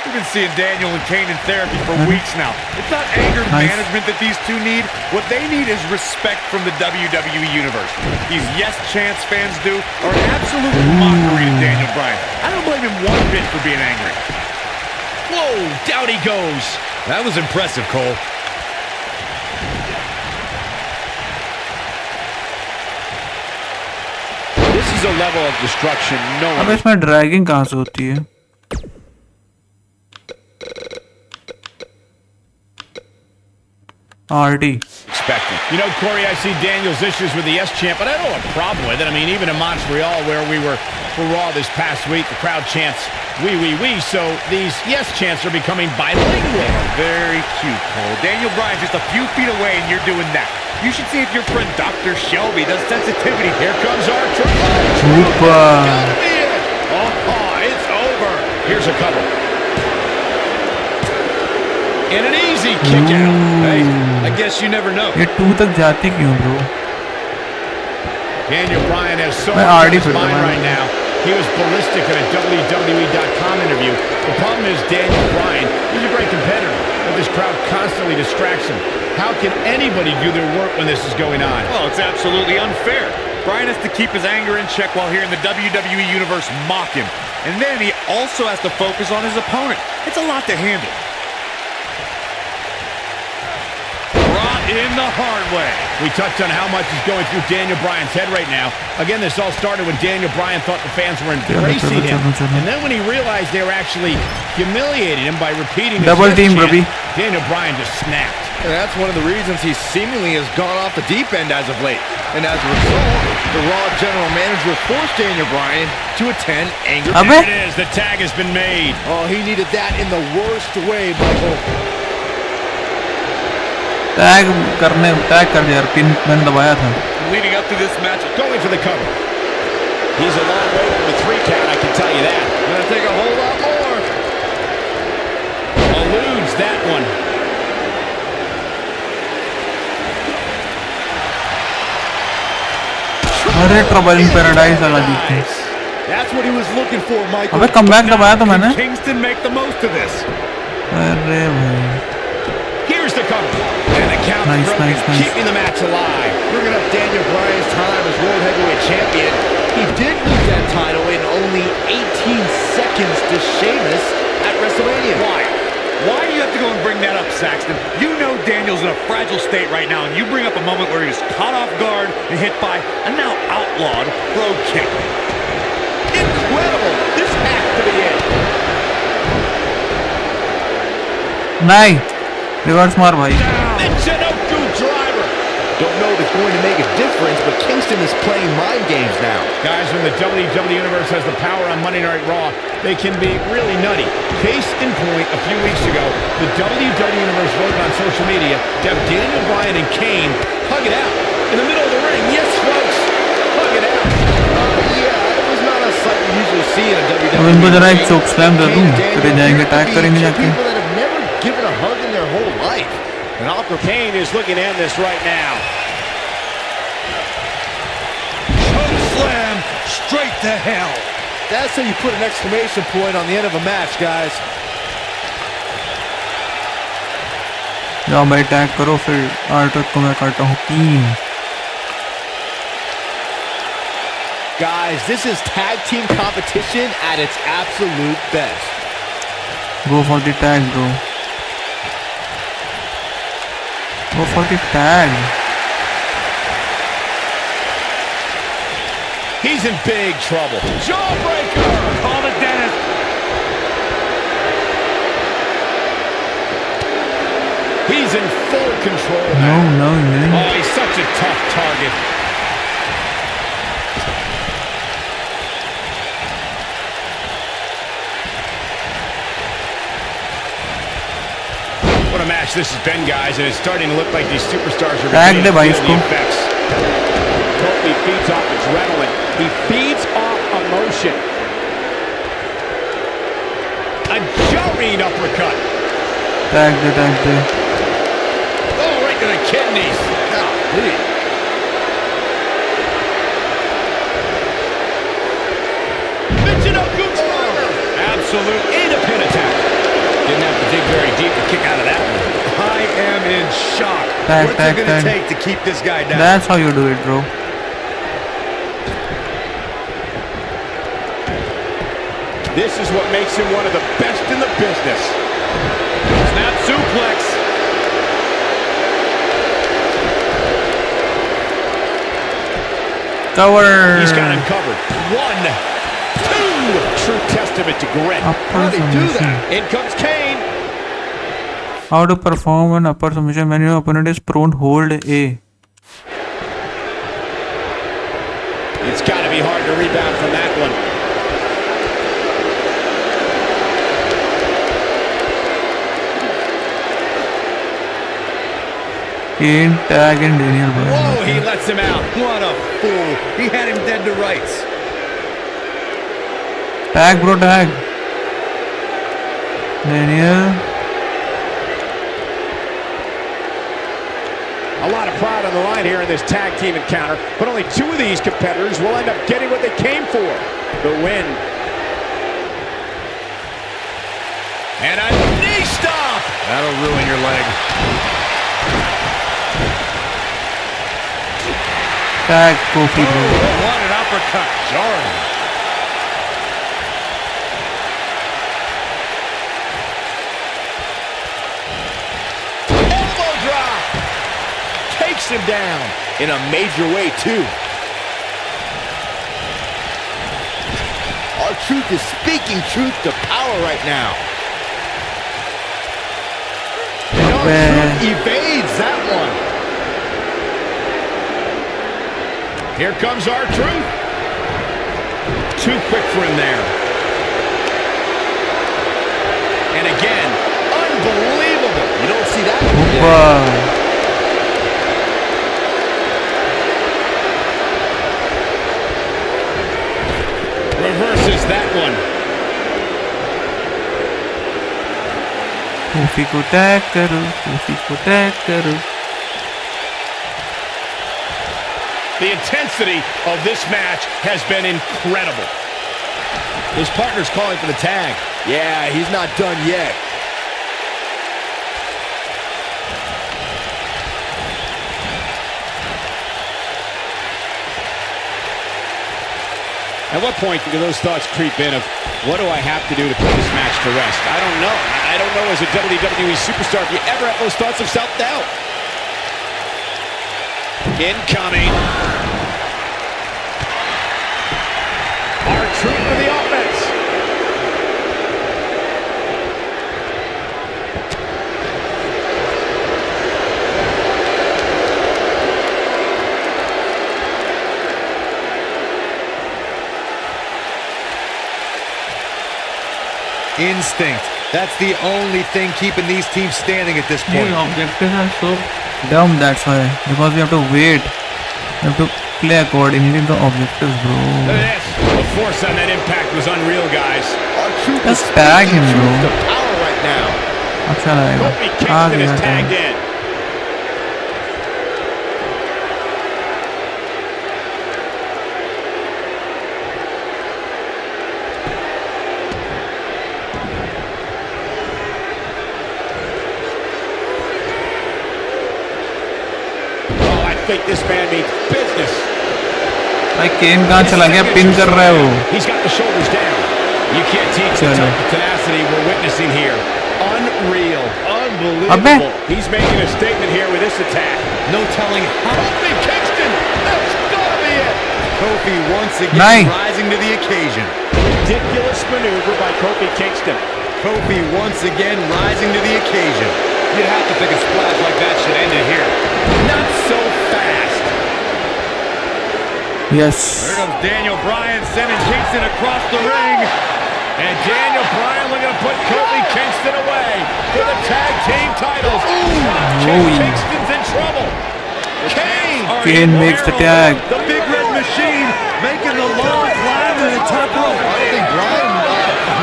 We've been seeing Daniel and Kane in therapy for weeks now. It's not anger management that these two need. What they need is respect from the WWE Universe. These Yes Chance fans do are an absolute mockery to Daniel Bryan. I don't blame him one bit for being angry.
Whoa, down he goes. That was impressive, Cole. This is a level of destruction no
अब
one.
इसमें dragging कहाँ से होती है? RT.
expecting. You know, Corey, I see Daniel's issues with the Yes chant, but I don't have a problem with it. I mean, even in Montreal, where we were for Raw this past week, the crowd chants, "We, we, we," so these Yes chants are becoming bilingual.
Very cute, Cole. Daniel Bryan's just a few feet away, and you're doing that. You should see if your friend Dr. Shelby does sensitivity.
Here comes our triple.
Super.
Gotta be it. Oh, it's over. Here's a cover. And an easy kick out.
Hey, I guess you never know.
ये 2 तक जाती क्यों bro?
Daniel Bryan has so
मैं
much on
already
his
फिर
mind
मैं-
right now. He was ballistic in a WWE.com interview. The problem is Daniel Bryan, he's a great competitor, but this crowd constantly distracts him. How can anybody do their work when this is going on?
Well, it's absolutely unfair. Bryan has to keep his anger in check while hearing the WWE Universe mock him. And then he also has to focus on his opponent. It's a lot to handle. Brought in the hard way.
We touched on how much is going through Daniel Bryan's head right now. Again, this all started when Daniel Bryan thought the fans were embracing him. And then when he realized they were actually humiliating him by repeating his
Double
yes
team,
chant,
Ravi.
Daniel Bryan just snapped.
And that's one of the reasons he seemingly has gone off the deep end as of late. And as a result, the Raw general manager forced Daniel Bryan to attend anger.
Abe?
There it is. The tag has been made.
Oh, he needed that in the worst way, Michael.
Tag कर दिया यार, pin मैंने दबाया था.
Leading up to this match,
Going for the cover. He's a long way from a 3 count, I can tell you that.
Gonna take a whole lot more.
Eludes that one.
अरे trouble in paradise लगा दी थी.
That's what he was looking for, Michael.
अबे comeback दबाया था मैंने.
Kingston make the most of this.
अरे भाई.
Here's the cover. And the count
Nice,
broken,
nice, nice.
keeping the match alive.
Bringing up Daniel Bryan's time as World Heavyweight Champion. He did lose that title in only 18 seconds to Sheamus at WrestleMania.
Why? Why do you have to go and bring that up, Saxton? You know Daniel's in a fragile state right now, and you bring up a moment where he was caught off guard and hit by a now outlawed brogue kick.
Incredible. This has to be it.
नहीं, reverse मार भाई.
Michinoku driver.
Don't know if it's going to make a difference, but Kingston is playing mind games now.
Guys, when the WWE Universe has the power on Monday Night Raw, they can be really nutty. Case in point, a few weeks ago, the WWE Universe voted on social media to have Daniel Bryan and Kane hug it out in the middle of the ring. Yes, folks, hug it out.
Yeah, it was not a sight we usually see in a WWE.
अब इनको जरा एक choke slam दे दूं,
Kane and
फिर
Daniel
जाएंगे
appear
tag
to be
करेंगे
two
जाके.
people that have never given a hug in their whole life. And Uncle
Kane is looking at this right now.
Slam straight to hell.
That's how you put an exclamation point on the end of a match, guys.
जाओ भाई tag करो, फिर आर्टक को मैं काटता हूँ 3.
Guys, this is tag team competition at its absolute best.
Go for the tag, bro. Go for the tag.
He's in big trouble. Jawbreaker!
Call it, Dennis.
He's in full control
No,
now.
no, man.
Oh, he's such a tough target. What a match this has been, guys, and it's starting to look like these superstars are
Tag
beginning to
the
feel the
bicycle.
effects. Kofi feeds off adrenaline. He feeds off emotion. A jarring uppercut.
Tag the.
Oh, right to the kidneys. Golly. Michinoku driver. Absolute into pin attack. Didn't have to dig very deep to kick out of that one.
I am in shock.
Tag,
What's
tag,
it going to
tag.
take to keep this guy down?
That's how you do it, bro.
This is what makes him one of the best in the business.
Snap suplex.
Cover.
He's got him covered. 1, 2. True testament to grit.
Upper
How do they do
submission.
that? In comes Kane.
How to perform an upper submission when your opponent is prone? Hold A.
It's got to be hard to rebound from that one.
Kane tag and Daniel Bryan.
Whoa, he lets him out.
What a fool. He had him dead to rights.
Tag bro, tag. Daniel.
A lot of pride on the line here in this tag team encounter, but only two of these competitors will end up getting what they came for, the win. And a knee stop!
That'll ruin your leg.
Tag Kofi bro.
What an uppercut. Jarring.
Elbow drop! Takes him down in a major way, too.
R-Truth is speaking truth to power right now. And R-Truth evades that one.
Here comes R-Truth. Too quick for him there. And again, unbelievable.
You don't see that?
Wow.
Reverses that one.
Kofi को tag करो, Kofi को tag करो.
The intensity of this match has been incredible. His partner's calling for the tag.
Yeah, he's not done yet.
At what point do those thoughts creep in of, what do I have to do to put this match to rest? I don't know. I don't know as a WWE superstar if you ever have those thoughts of self-doubt. Incoming. R-Truth for the offense.
Instinct. That's the only thing keeping these teams standing at this point.
These objectives are so dumb, that's why. Because we have to wait. We have to play accordingly to the objectives, bro.
Look at this. The force on that impact was unreal, guys.
R-Truth
Just
is
tag him,
speaking truth
bro.
to power right now.
अच्छा लगेगा.
Kofi
आ
Kingston
गया
is tagged
time.
in. I think this man means business.
भाई केन कहाँ चला गया? Pin कर रहा है वो.
He's got the shoulders down. You can't teach the type of tenacity we're witnessing here. Unreal. Unbelievable. He's making a statement here with this attack.
No telling how.
Kofi Kingston! That's gotta be it!
Kofi once again rising to the occasion.
Ridiculous maneuver by Kofi Kingston.
Kofi once again rising to the occasion. You'd have to think a splash like that should end it here.
Not so fast.
Yes.
There comes Daniel Bryan sending Kingston across the ring.
And Daniel Bryan looking to put Kofi Kingston away for the tag team titles. Kingston's in trouble.
Kane makes the tag.
The big red machine making the long climb to the top rope.
I don't think Bryan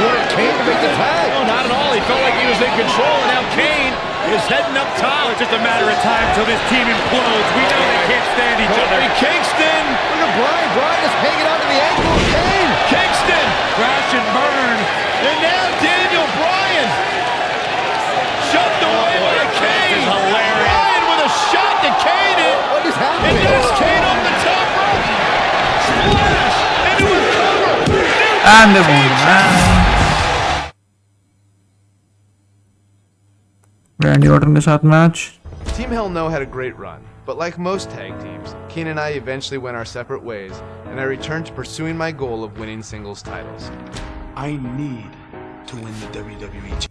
wanted Kane to make the tag.
No, not at all. He felt like he was in control, and now Kane is heading up top.
It's just a matter of time till this team implodes. We know they can't stand each other.
Kofi Kingston.
Look at Bryan. Bryan is hanging onto the ankle of Kane.
Kingston.
Crash and burn.
And now Daniel Bryan. Shoved away by Kane.
This is hilarious.
Bryan with a shot to Kane.
What is
And
happening?
there's Kane on the top rope. Splash into his cover.
And the win. Randy Orton के साथ match.
Team Hell No had a great run, but like most tag teams, Kane and I eventually went our separate ways, and I returned to pursuing my goal of winning singles titles.
I need to win the WWE.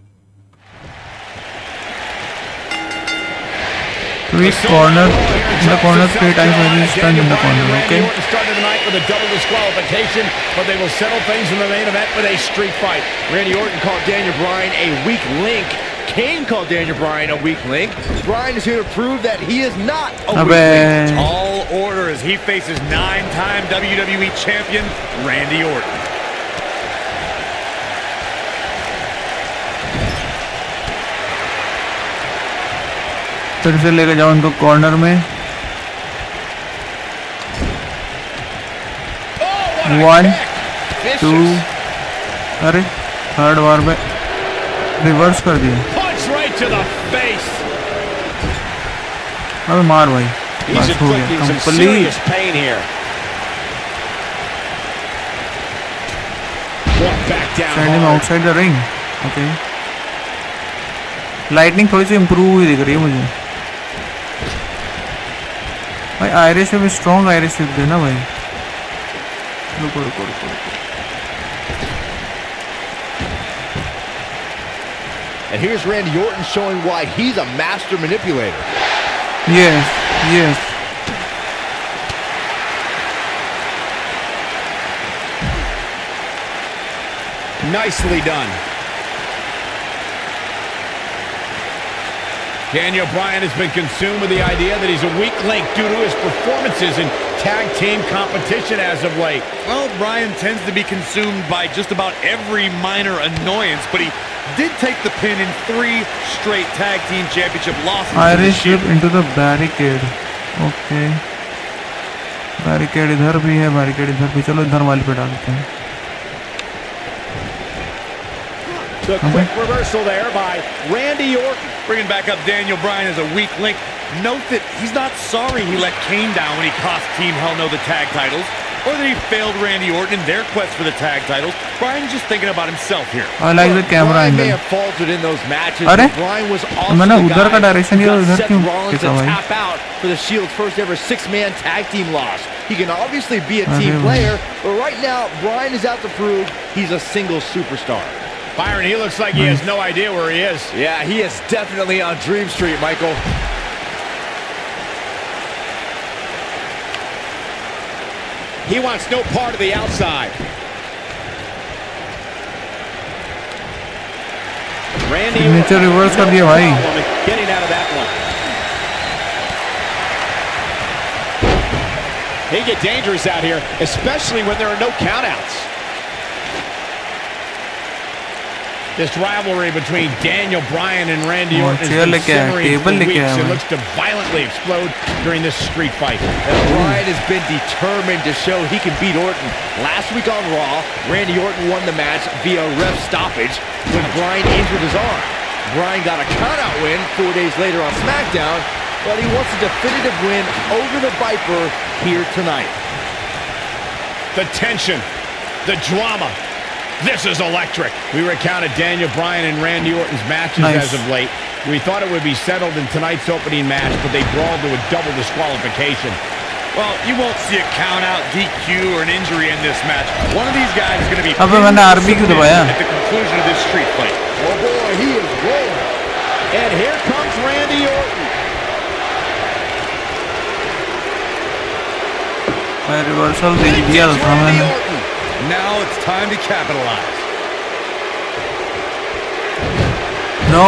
Tweak corner in the corner 3 times when he's stunned in the corner. Okay.
Orton started the night with a double disqualification, but they will settle things in the main event with a street fight.
Randy Orton called Daniel Bryan a weak link. Kane called Daniel Bryan a weak link. Bryan is here to prove that he is not a weak link.
Tall order as he faces 9-time WWE champion Randy Orton.
फिर से लेके जाओ उनको corner में. 1 2 अरे third बार में reverse कर दिया. अबे मार भाई. बस हो गया complete. Send him outside the ring. Okay. Lightning थोड़ी सी इम्प्रूव हुई दिख रही है मुझे भाई. आयरिश में भी स्ट्रॉन्ग आयरिश लिख देना भाई. रुको रुको रुको रुको.
And here's Randy Orton showing why he's a master manipulator.
Yes, yes.
Nicely done. Daniel Bryan has been consumed with the idea that he's a weak link due to his performances in tag team competition as of late.
Well, Bryan tends to be consumed by just about every minor annoyance, but he did take the pin in 3 straight tag team championship losses.
Irish whip into the barricade. Okay. Barricade इधर भी है, barricade इधर भी. चलो इधर वाले पे डालते हैं.
The quick reversal there by Randy Orton.
Bringing back up Daniel Bryan as a weak link. Note that he's not sorry he let Kane down when he cost Team Hell No the tag titles, or that he failed Randy Orton in their quest for the tag titles. Bryan's just thinking about himself here.
I like the camera
Bryan may
angle.
have faltered in those matches,
अरे
but Bryan was also
मैंने
the
उधर का
guy
direction
who
लिया,
got
उधर
Seth
क्यों
Rollins
किया
to
भाई?
tap out for the Shield's first ever 6-man tag team loss. He can obviously be a team
अरे
player, but right now Bryan is out to prove he's a single superstar.
Byron, he looks like he has no idea where he is.
Yeah, he is definitely on Dream Street, Michael.
He wants no part of the outside. Randy
नीचे reverse कर दिया भाई.
getting out of that one. They get dangerous out here, especially when there are no countouts. This rivalry between Daniel Bryan and Randy Orton has been simmering for weeks. It looks to violently explode during this street fight.
And Bryan has been determined to show he can beat Orton. Last week on Raw, Randy Orton won the match via ref stoppage when Bryan injured his arm. Bryan got a countout win 4 days later on SmackDown, but he wants a definitive win over the Viper here tonight.
The tension, the drama. This is electric. We recounted Daniel Bryan and Randy Orton's matches as of late. We thought it would be settled in tonight's opening match, but they brawled to a double disqualification.
Well, you won't see a count out, DQ, or an injury in this match. One of these guys is going to be
अबे मैंने RB क्यों दबाया?
at the conclusion of this street fight.
Oh boy, he is rolling.
And here comes Randy Orton.
मैं reversal दे दिया था मैंने.
Now it's time to capitalize.
No.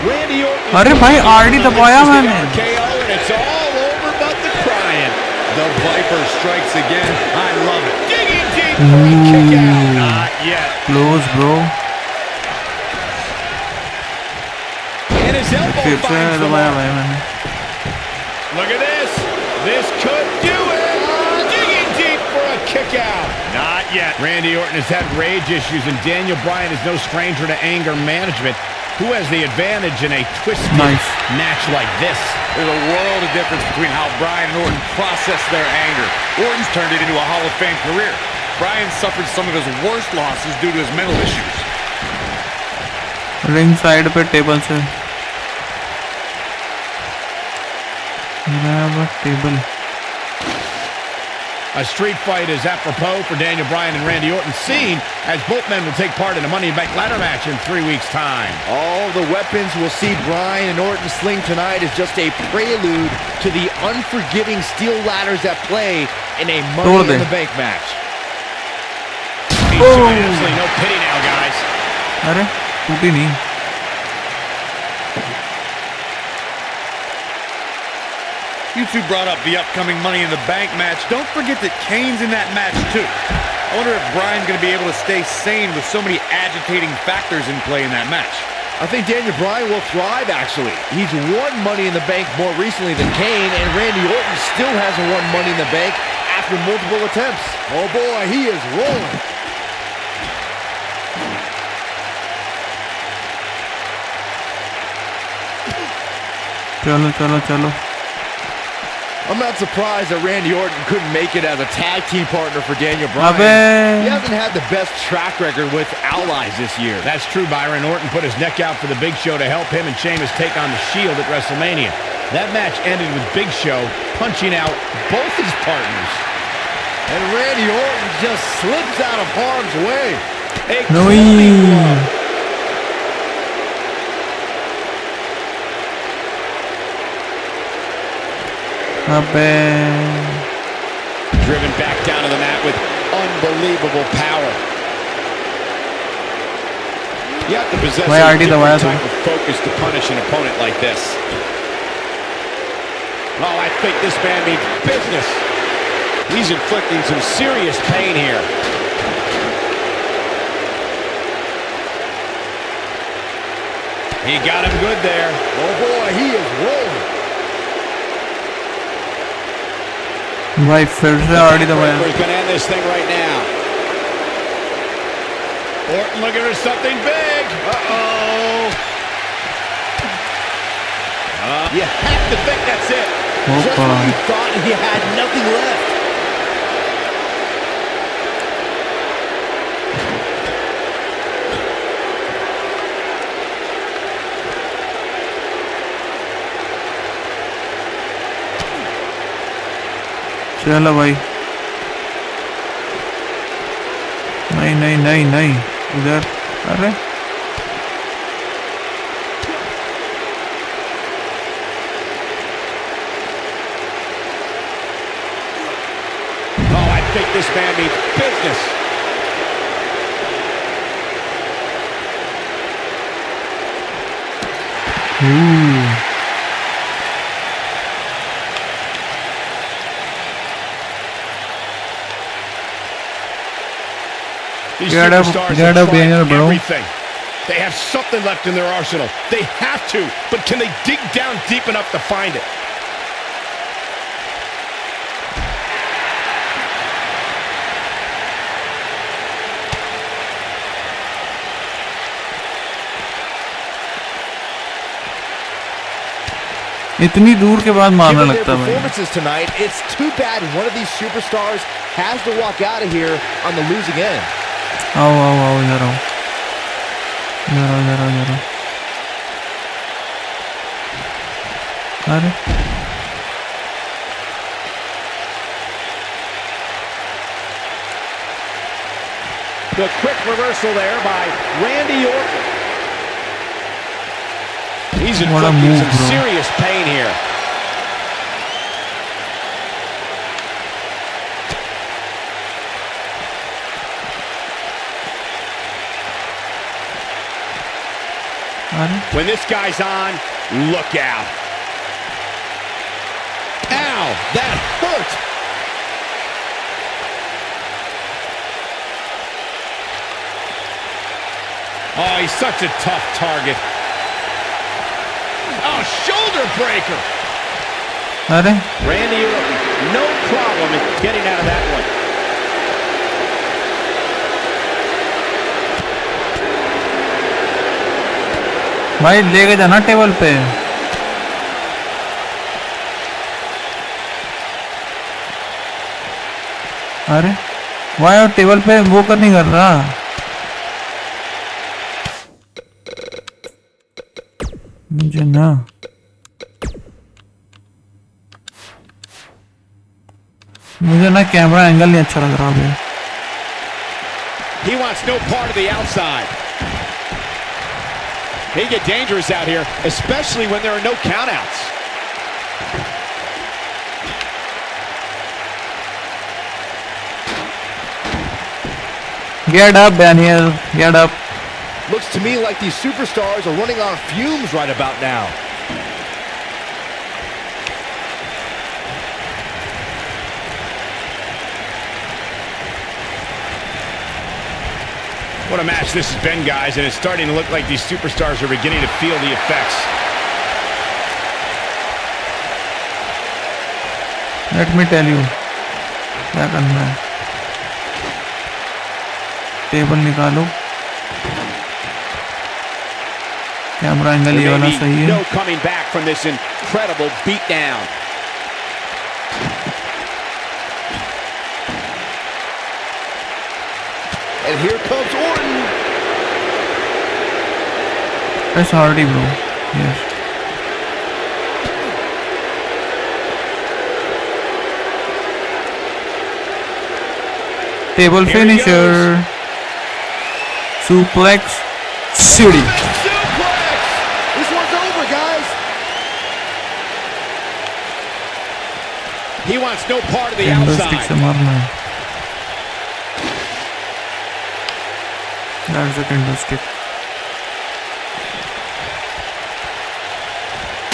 Randy Orton.
अरे भाई आरडी दबाया मैंने.
RKO, and it's all over but the crying.
The Viper strikes again. I love it.
Digging deep for a kick out. Not yet.
Close bro.
And his elbow
फिर से
finds the
दबाया
mark.
भाई मैंने.
Look at this. This could do it. Digging deep for a kick out. Not yet. Randy Orton has had rage issues, and Daniel Bryan is no stranger to anger management. Who has the advantage in a twisted match like this?
There's a world of difference between how Bryan and Orton process their anger. Orton's turned it into a Hall of Fame career. Bryan suffered some of his worst losses due to his mental issues.
Ring side पे table से. Grab a table.
A street fight is apropos for Daniel Bryan and Randy Orton, seen as both men will take part in a Money in the Bank ladder match in 3 weeks' time.
All the weapons we'll see Bryan and Orton sling tonight is just a prelude to the unforgiving steel ladders at play in a Money in the Bank match.
Absolutely no pity now, guys.
अरे टूटी नहीं.
You two brought up the upcoming Money in the Bank match. Don't forget that Kane's in that match, too. I wonder if Bryan's going to be able to stay sane with so many agitating factors in play in that match.
I think Daniel Bryan will thrive, actually. He's won Money in the Bank more recently than Kane, and Randy Orton still hasn't won Money in the Bank after multiple attempts. Oh boy, he is rolling.
चलो चलो चलो.
I'm not surprised that Randy Orton couldn't make it as a tag team partner for Daniel Bryan.
अबे.
He hasn't had the best track record with allies this year.
That's true, Byron. Orton put his neck out for the Big Show to help him and Sheamus take on the Shield at WrestleMania. That match ended with Big Show punching out both his partners.
And Randy Orton just slips out of harm's way. A
No.
clubbing blow.
अबे.
Driven back down to the mat with unbelievable power. You have to possess
भाई
a
RT दबाया
different
था.
type of focus to punish an opponent like this. Oh, I think this man means business. He's inflicting some serious pain here. He got him good there.
Oh boy, he is rolling.
भाई फिर से RT दबाया.
He's going to end this thing right now. Orton looking for something big. Uh-oh. You have to think that's it.
Just when you thought he had nothing left.
चलो भाई. नहीं नहीं नहीं नहीं इधर. अरे
Oh, I think this man means business. These
Get up,
superstars
get
are
up,
trying
Daniel, bro.
everything. They have something left in their arsenal. They have to, but can they dig down deep enough to find it?
इतनी दूर के बाद मारना
Given their
लगता है भाई.
performances tonight, it's too bad one of these superstars has to walk out of here on the losing end.
आओ आओ आओ इधर आओ. इधर आओ इधर आओ इधर आओ. अरे
The quick reversal there by Randy Orton. He's
What a
inflicting
move,
some
bro.
serious pain here.
अरे
When this guy's on, look out. Ow, that hurt. Oh, he's such a tough target. Oh, shoulder breaker.
अरे
Randy Orton, no problem in getting out of that one.
भाई लेके जाना table पे. अरे वाह table पे वो कर नहीं कर रहा. मुझे ना मुझे ना कैमरा एंगल नहीं अच्छा लग रहा अभी.
He wants no part of the outside. He get dangerous out here, especially when there are no countouts.
Get up, Daniel. Get up.
Looks to me like these superstars are running on fumes right about now.
What a match this has been, guys, and it's starting to look like these superstars are beginning to feel the effects.
Let me tell you क्या करना है. Table निकालो. Camera angle ये वाला सही है.
No coming back from this incredible beatdown.
And here comes Orton.
Press hardy, bro. Yes. Table finisher. Suplex City.
Suplex! This one's over, guys.
He wants no part of the
Stick से
outside.
मारना है. That's a tender stick.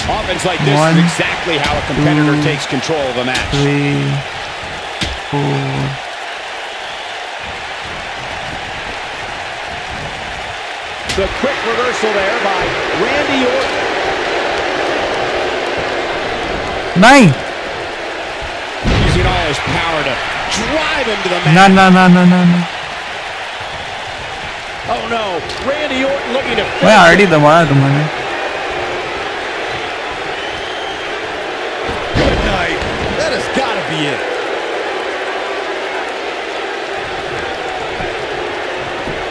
Offense like this is exactly how a competitor takes control of a match.
3, 4.
The quick reversal there by Randy Orton.
9.
Using all his power to drive him to the mat.
No.
Oh no, Randy Orton looking to
मैं already दबाया था मैंने.
Good night. That has got to be it.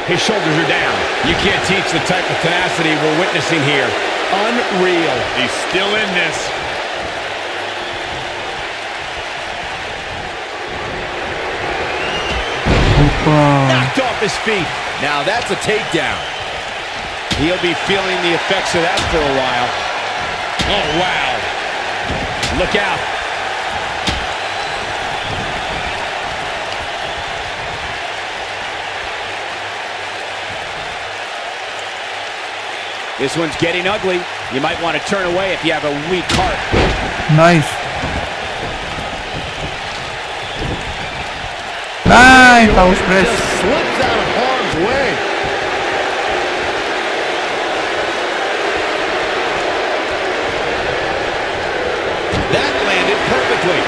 His shoulders are down. You can't teach the type of tenacity we're witnessing here. Unreal. He's still in this. Knocked off his feet.
Now that's a takedown.
He'll be feeling the effects of that for a while. Oh, wow. Look out. This one's getting ugly. You might want to turn away if you have a weak heart.
Nice. Nice house press.
Just slips out of harm's way.
That landed perfectly.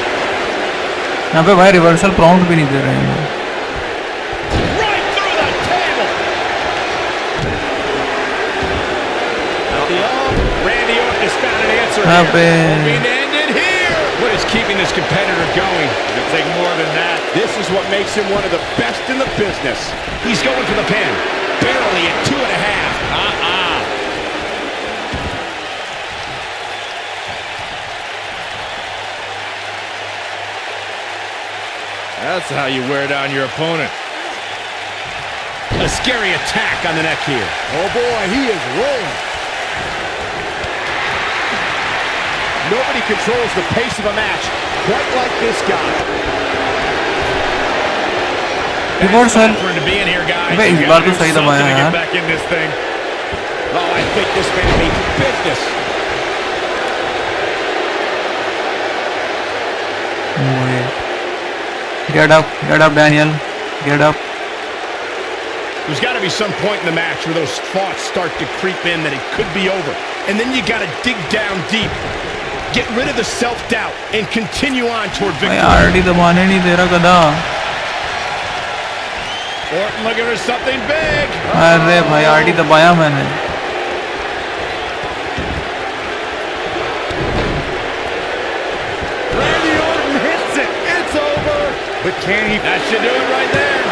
यहाँ पे भाई reversal प्राउंड भी नहीं दे रहे हैं.
Right through the table. Randy Orton has found an answer
यहाँ
here.
पे
Being ended here. What is keeping this competitor going? It'll take more than that. This is what makes him one of the best in the business. He's going for the pin. Barely at 2.5.
That's how you wear down your opponent.
A scary attack on the neck here.
Oh boy, he is rolling. Nobody controls the pace of a match quite like this guy.
Reversal.
For him to be in here, guys.
अबे इस बार तो सही दबाया
Something to
यार.
get back in this thing.
Oh, I think this man means business.
Get up, Daniel. Get up.
There's got to be some point in the match where those thoughts start to creep in that it could be over. And then you got to dig down deep. Get rid of the self-doubt and continue on toward victory.
भाई RD दबाने नहीं दे रहा गधा.
Orton looking for something big.
अरे भाई RD दबाया मैंने.
Randy Orton hits it. It's over.
But can he? That should do it right there.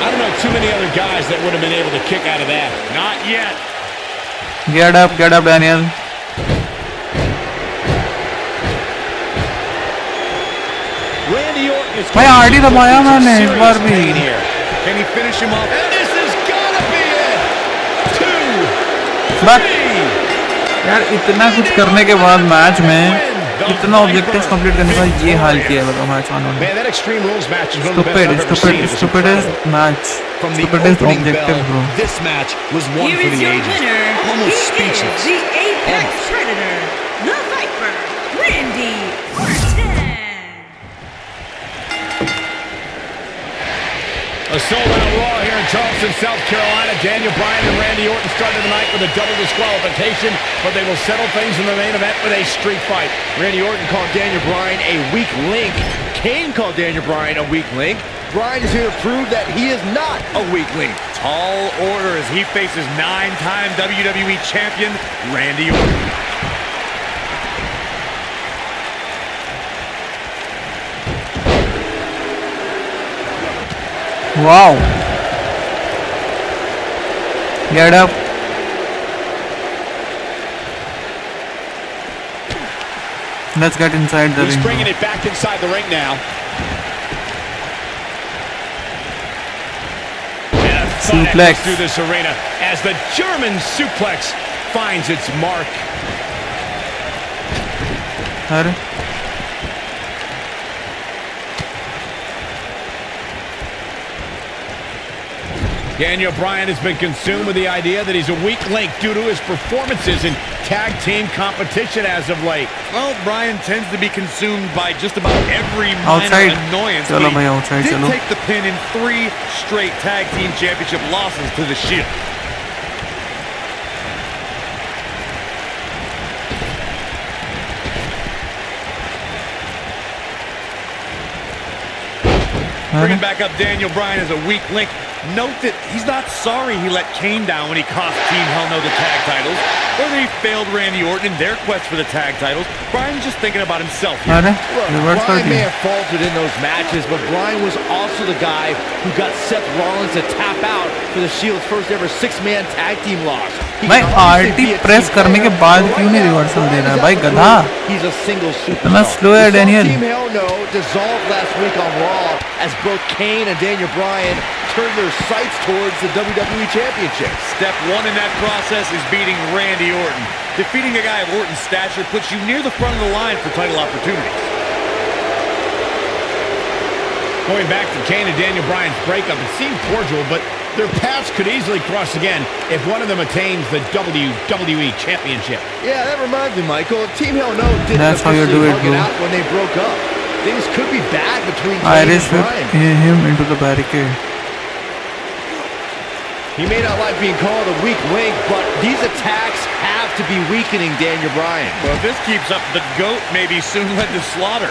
I don't know too many other guys that would have been able to kick out of that. Not yet.
Get up, Daniel.
Randy Orton is
भाई RD दबाया मैंने इस बार भी.
Can he finish him off?
And this is gonna be it. 2,
But
3.
यार इतना कुछ करने के बाद मैच में इतना ऑब्जेक्टिव्स कंप्लीट करने का ये हाल किया है बताओ मैच आने में.
Man, that Extreme Rules match is one of the best
Stupid,
I've ever
stupid,
seen. It was
stupidest
incredible.
match.
From the
Stupidest
opening
objective,
bell,
bro.
this match was one
Here
for
is
the
your
ages.
winner.
Almost
He
speechless.
is the Apex Predator, the Viper, Randy Orton.
A sold-out Raw here in Charleston, South Carolina. Daniel Bryan and Randy Orton started the night with a double disqualification, but they will settle things in the main event with a street fight.
Randy Orton called Daniel Bryan a weak link. Kane called Daniel Bryan a weak link. Bryan is here to prove that he is not a weak link.
Tall order as he faces 9-time WWE champion Randy Orton.
Wow. Get up. Let's get inside the
He's
ring.
bringing it back inside the ring now. And a thud
Suplex.
echoes through this arena as the German suplex finds its mark.
अरे
Daniel Bryan has been consumed with the idea that he's a weak link due to his performances in tag team competition as of late.
Well, Bryan tends to be consumed by just about every minor
Outside.
annoyance.
Chalo
but
bhai,
he
outside,
did
chalo.
take the pin in 3 straight tag team championship losses to the Shield. Bringing back up Daniel Bryan as a weak link. Note that he's not sorry he let Kane down when he cost Team Hell No the tag titles, or that he failed Randy Orton in their quest for the tag titles. Bryan's just thinking about himself here.
अरे
Look,
reverse कर
Bryan may
दिया.
have faltered in those matches, but Bryan was also the guy who got Seth Rollins to tap out for the Shield's first ever 6-man tag team loss. He
भाई
can obviously
RT
be a
press
team
करने के
player,
बाद
but
क्यों
right
नहीं
now,
reversal दे रहा है
Bryan
भाई
is out
गधा.
for me. He's a single superstar.
इतना slow है
We saw
Daniel.
Team Hell No dissolved last week on Raw as both Kane and Daniel Bryan turned their sights towards the WWE Championship.
Step 1 in that process is beating Randy Orton. Defeating a guy of Orton's stature puts you near the front of the line for title opportunities.
Going back to Kane and Daniel Bryan's breakup, it seemed cordial, but their paths could easily cross again if one of them attains the WWE Championship.
Yeah, that reminds me, Michael. Team Hell No didn't
That's how you
officially
do it,
hug it
bro.
out when they broke up. Things could be bad between Kane
Iris
and
whipped
Bryan.
him into the barricade.
He may not like being called a weak link, but these attacks have to be weakening Daniel Bryan.
Well, if this keeps up, the GOAT may be soon led to slaughter.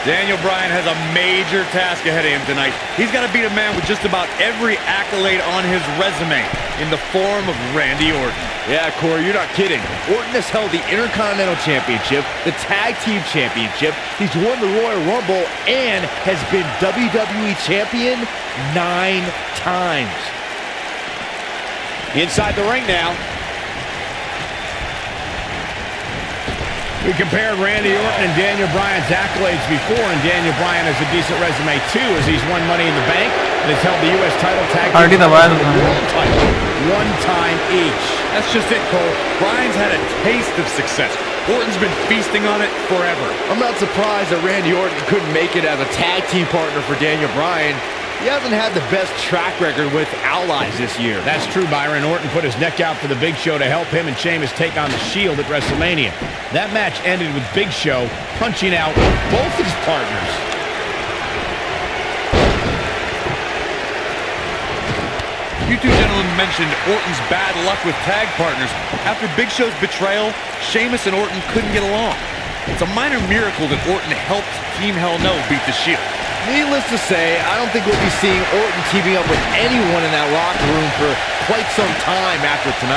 Daniel Bryan has a major task ahead of him tonight. He's got to beat a man with just about every accolade on his resume in the form of Randy Orton.
Yeah, Corey, you're not kidding. Orton has held the Intercontinental Championship, the Tag Team Championship, he's won the Royal Rumble, and has been WWE Champion 9 times.
Inside the ring now. We compared Randy Orton and Daniel Bryan's accolades before, and Daniel Bryan has a decent resume too, as he's won Money in the Bank and has held the U.S. title, tag team,
RT दबाया
and
था
the
मैंने.
world title, 1 time each.
That's just it, Cole. Bryan's had a taste of success. Orton's been feasting on it forever.
I'm not surprised that Randy Orton couldn't make it as a tag team partner for Daniel Bryan. He hasn't had the best track record with allies this year.
That's true, Byron. Orton put his neck out for the Big Show to help him and Sheamus take on the Shield at WrestleMania. That match ended with Big Show punching out both his partners.
You two gentlemen mentioned Orton's bad luck with tag partners. After Big Show's betrayal, Sheamus and Orton couldn't get along. It's a minor miracle that Orton helped Team Hell No beat the Shield.
Needless to say, I don't think we'll be seeing Orton teaming up with anyone in that locker room for quite some time after tonight.